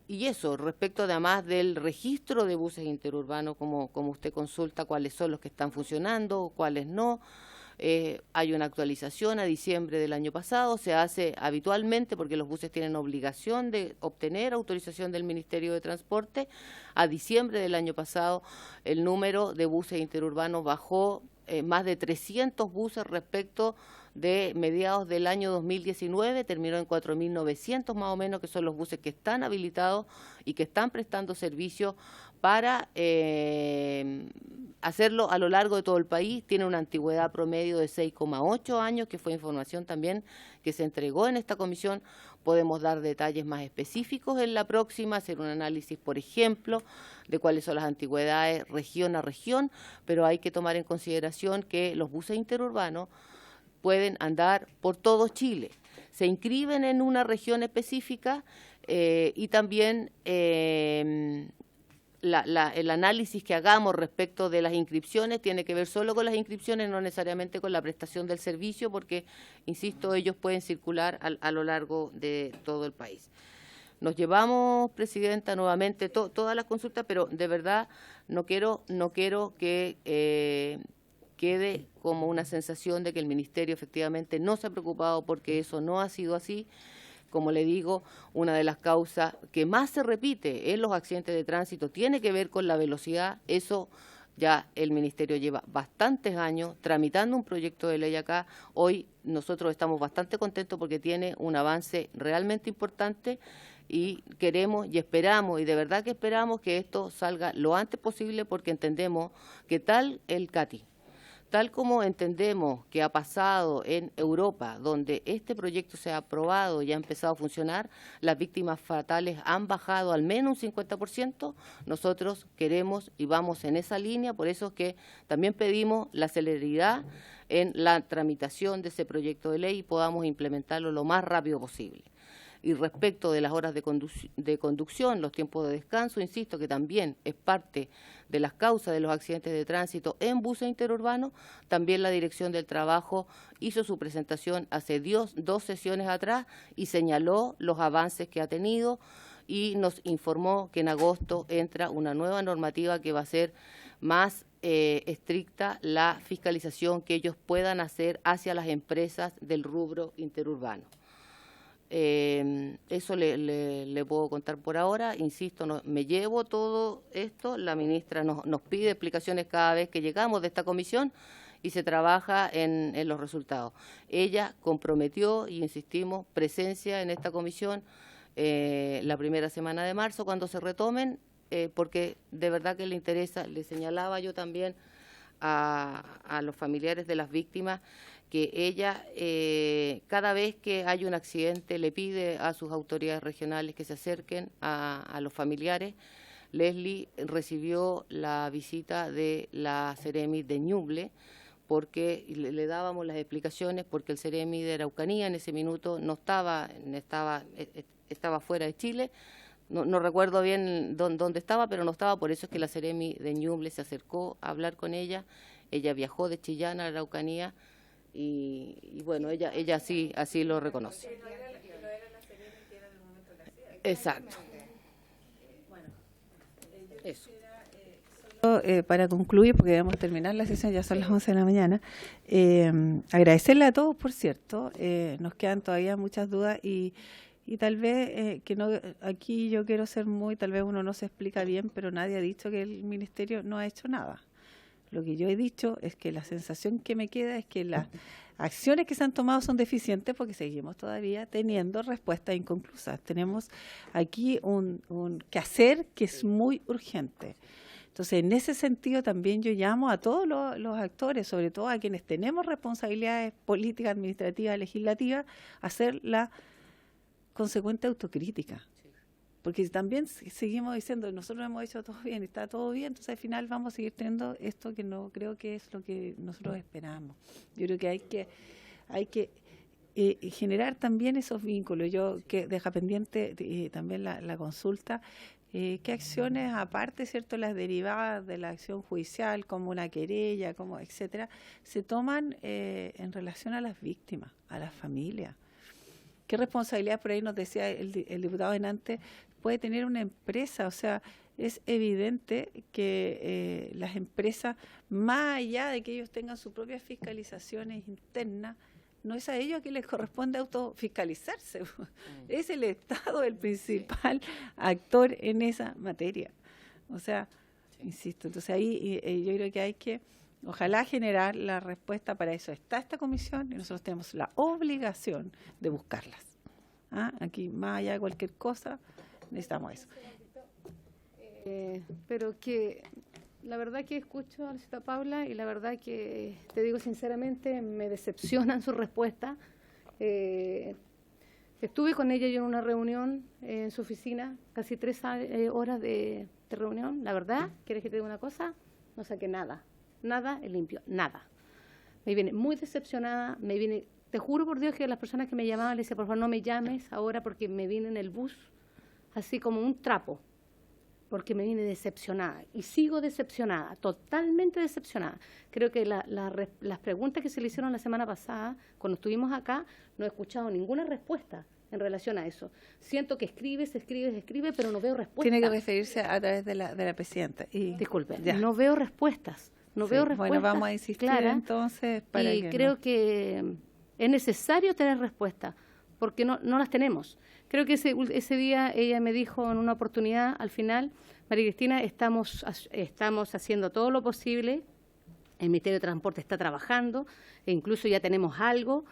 Y eso, respecto además del registro de buses interurbanos, como usted consulta, cuáles son los que están funcionando, cuáles no. Hay una actualización a diciembre del año pasado, se hace habitualmente porque los buses tienen obligación de obtener autorización del Ministerio de Transporte. A diciembre del año pasado el número de buses interurbanos bajó más de 300 buses respecto de mediados del año 2019, terminó en 4.900 más o menos, que son los buses que están habilitados y que están prestando servicio para hacerlo a lo largo de todo el país. Tiene una antigüedad promedio de 6,8 años, que fue información también que se entregó en esta comisión. Podemos dar detalles más específicos en la próxima, hacer un análisis, por ejemplo, de cuáles son las antigüedades región a región, pero hay que tomar en consideración que los buses interurbanos pueden andar por todo Chile. Se inscriben en una región específica y también el análisis que hagamos respecto de las inscripciones tiene que ver solo con las inscripciones, no necesariamente con la prestación del servicio, porque, insisto, ellos pueden circular a lo largo de todo el país. Nos llevamos, Presidenta, nuevamente todas las consultas, pero de verdad no quiero que quede como una sensación de que el Ministerio efectivamente no se ha preocupado, porque eso no ha sido así. Como le digo, una de las causas que más se repite en los accidentes de tránsito tiene que ver con la velocidad. Eso ya el Ministerio lleva bastantes años tramitando un proyecto de ley acá. Hoy nosotros estamos bastante contentos porque tiene un avance realmente importante y queremos y esperamos, y de verdad que esperamos que esto salga lo antes posible, porque entendemos que tal como entendemos que ha pasado en Europa, donde este proyecto se ha aprobado y ha empezado a funcionar, las víctimas fatales han bajado al menos un 50%, nosotros queremos y vamos en esa línea. Por eso es que también pedimos la celeridad en la tramitación de ese proyecto de ley y podamos implementarlo lo más rápido posible. Y respecto de las horas de conducción, los tiempos de descanso, insisto que también es parte de las causas de los accidentes de tránsito en buses interurbanos. También la Dirección del Trabajo hizo su presentación hace 2 sesiones atrás y señaló los avances que ha tenido y nos informó que en agosto entra una nueva normativa que va a ser más estricta la fiscalización que ellos puedan hacer hacia las empresas del rubro interurbano. Eso le puedo contar por ahora. Insisto, me llevo todo esto. La ministra nos pide explicaciones cada vez que llegamos de esta comisión y se trabaja en los resultados. Ella comprometió, y insistimos, presencia en esta comisión la primera semana de marzo, cuando se retomen, porque de verdad que le interesa. Le señalaba yo también a los familiares de las víctimas que ella, cada vez que hay un accidente, le pide a sus autoridades regionales que se acerquen a los familiares. Leslie recibió la visita de la Seremi de Ñuble, porque le dábamos las explicaciones, porque el Seremi de Araucanía en ese minuto no estaba fuera de Chile. No recuerdo bien dónde estaba, pero no estaba. Por eso es que la Seremi de Ñuble se acercó a hablar con ella. Ella viajó de Chillán a Araucanía y bueno, ella así lo reconoce. Exacto. Eso. Para concluir, porque debemos terminar la sesión, ya son las 11 de la mañana, agradecerle a todos, por cierto. Nos quedan todavía muchas dudas y tal vez que no, aquí yo quiero ser tal vez uno no se explica bien, pero nadie ha dicho que el Ministerio no ha hecho nada. Lo que yo he dicho es que la sensación que me queda es que las acciones que se han tomado son deficientes, porque seguimos todavía teniendo respuestas inconclusas. Tenemos aquí un quehacer que es muy urgente. Entonces, en ese sentido también yo llamo a todos los actores, sobre todo a quienes tenemos responsabilidades políticas, administrativas, legislativas, a hacer la consecuente autocrítica. Porque también seguimos diciendo, nosotros hemos hecho todo bien, está todo bien, entonces al final vamos a seguir teniendo esto que no creo que es lo que nosotros esperamos. Yo creo que hay que generar también esos vínculos. Yo que deja pendiente también la consulta, qué acciones, aparte, ¿cierto?, las derivadas de la acción judicial, como una querella, como etcétera, se toman en relación a las víctimas, a las familias. ¿Qué responsabilidad, por ahí nos decía el diputado Benante, puede tener una empresa? O sea, es evidente que las empresas, más allá de que ellos tengan sus propias fiscalizaciones internas, no es a ellos a quien les corresponde autofiscalizarse. Es el Estado el principal actor en esa materia. O sea, insisto, entonces ahí yo creo que hay que, ojalá, generar la respuesta. Para eso está esta comisión y nosotros tenemos la obligación de buscarlas. Aquí, más allá de cualquier cosa, necesitamos eso. Pero que la verdad que escucho a la señora Paula y la verdad que, te digo sinceramente, me decepcionan sus respuestas. Estuve con ella yo en una reunión en su oficina, casi 3 horas de reunión. La verdad, ¿quieres que te diga una cosa? No saqué nada es limpio, nada. Me viene muy decepcionada, te juro por Dios que las personas que me llamaban le decía, por favor no me llames ahora porque me vine en el bus, así como un trapo, porque me vine decepcionada y sigo decepcionada, totalmente decepcionada. Creo que las preguntas que se le hicieron la semana pasada, cuando estuvimos acá, no he escuchado ninguna respuesta en relación a eso. Siento que escribe, pero no veo respuestas. Tiene que referirse a través de la presidenta. Disculpe, no veo respuestas. No veo respuestas. Bueno, vamos a insistir claras, entonces para y creo que es necesario tener respuestas, porque no las tenemos. Creo que ese día ella me dijo en una oportunidad, al final, María Cristina, estamos haciendo todo lo posible, el Ministerio de Transporte está trabajando, e incluso ya tenemos algo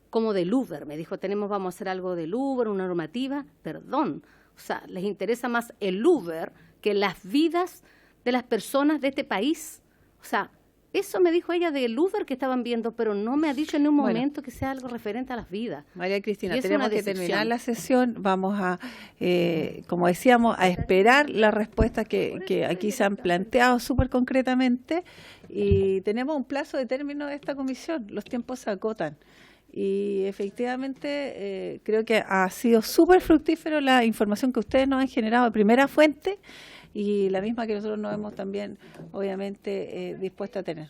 como del Uber. Me dijo, vamos a hacer algo del Uber, una normativa. Perdón, o sea, les interesa más el Uber que las vidas de las personas de este país. O sea, eso me dijo ella del Uber que estaban viendo, pero no me ha dicho en un momento que sea algo referente a las vidas. María Cristina, tenemos que terminar la sesión. Vamos a, como decíamos, a esperar las respuestas que aquí se han planteado súper concretamente, y tenemos un plazo de término de esta comisión. Los tiempos se acotan. Y efectivamente creo que ha sido súper fructífero la información que ustedes nos han generado de primera fuente, y la misma que nosotros nos hemos también, obviamente, dispuesto a tener.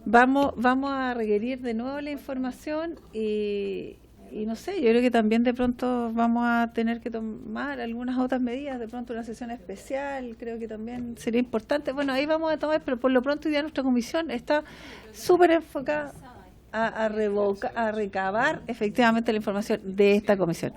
Vamos a requerir de nuevo la información y no sé, yo creo que también de pronto vamos a tener que tomar algunas otras medidas, de pronto una sesión especial, creo que también sería importante. Bueno, ahí vamos a tomar, pero por lo pronto ya nuestra comisión está súper enfocada a recabar efectivamente la información de esta comisión.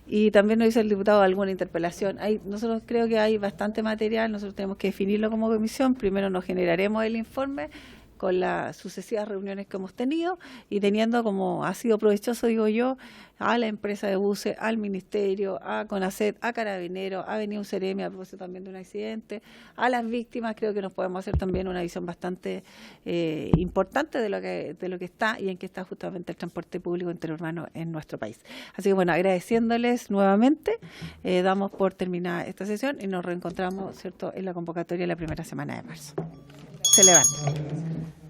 Y también nos dice el diputado alguna interpelación. Nosotros creo que hay bastante material, nosotros tenemos que definirlo como comisión. Primero nos generaremos el informe con las sucesivas reuniones que hemos tenido y teniendo, como ha sido provechoso, digo yo, a la empresa de buses, al Ministerio, a CONACET, a Carabineros, ha venido un Ceremi a propósito también de un accidente, a las víctimas. Creo que nos podemos hacer también una visión bastante importante de lo que está y en qué está justamente el transporte público interurbano en nuestro país. Así que bueno, agradeciéndoles nuevamente, damos por terminada esta sesión y nos reencontramos, ¿cierto?, en la convocatoria de la primera semana de marzo. Se levanta.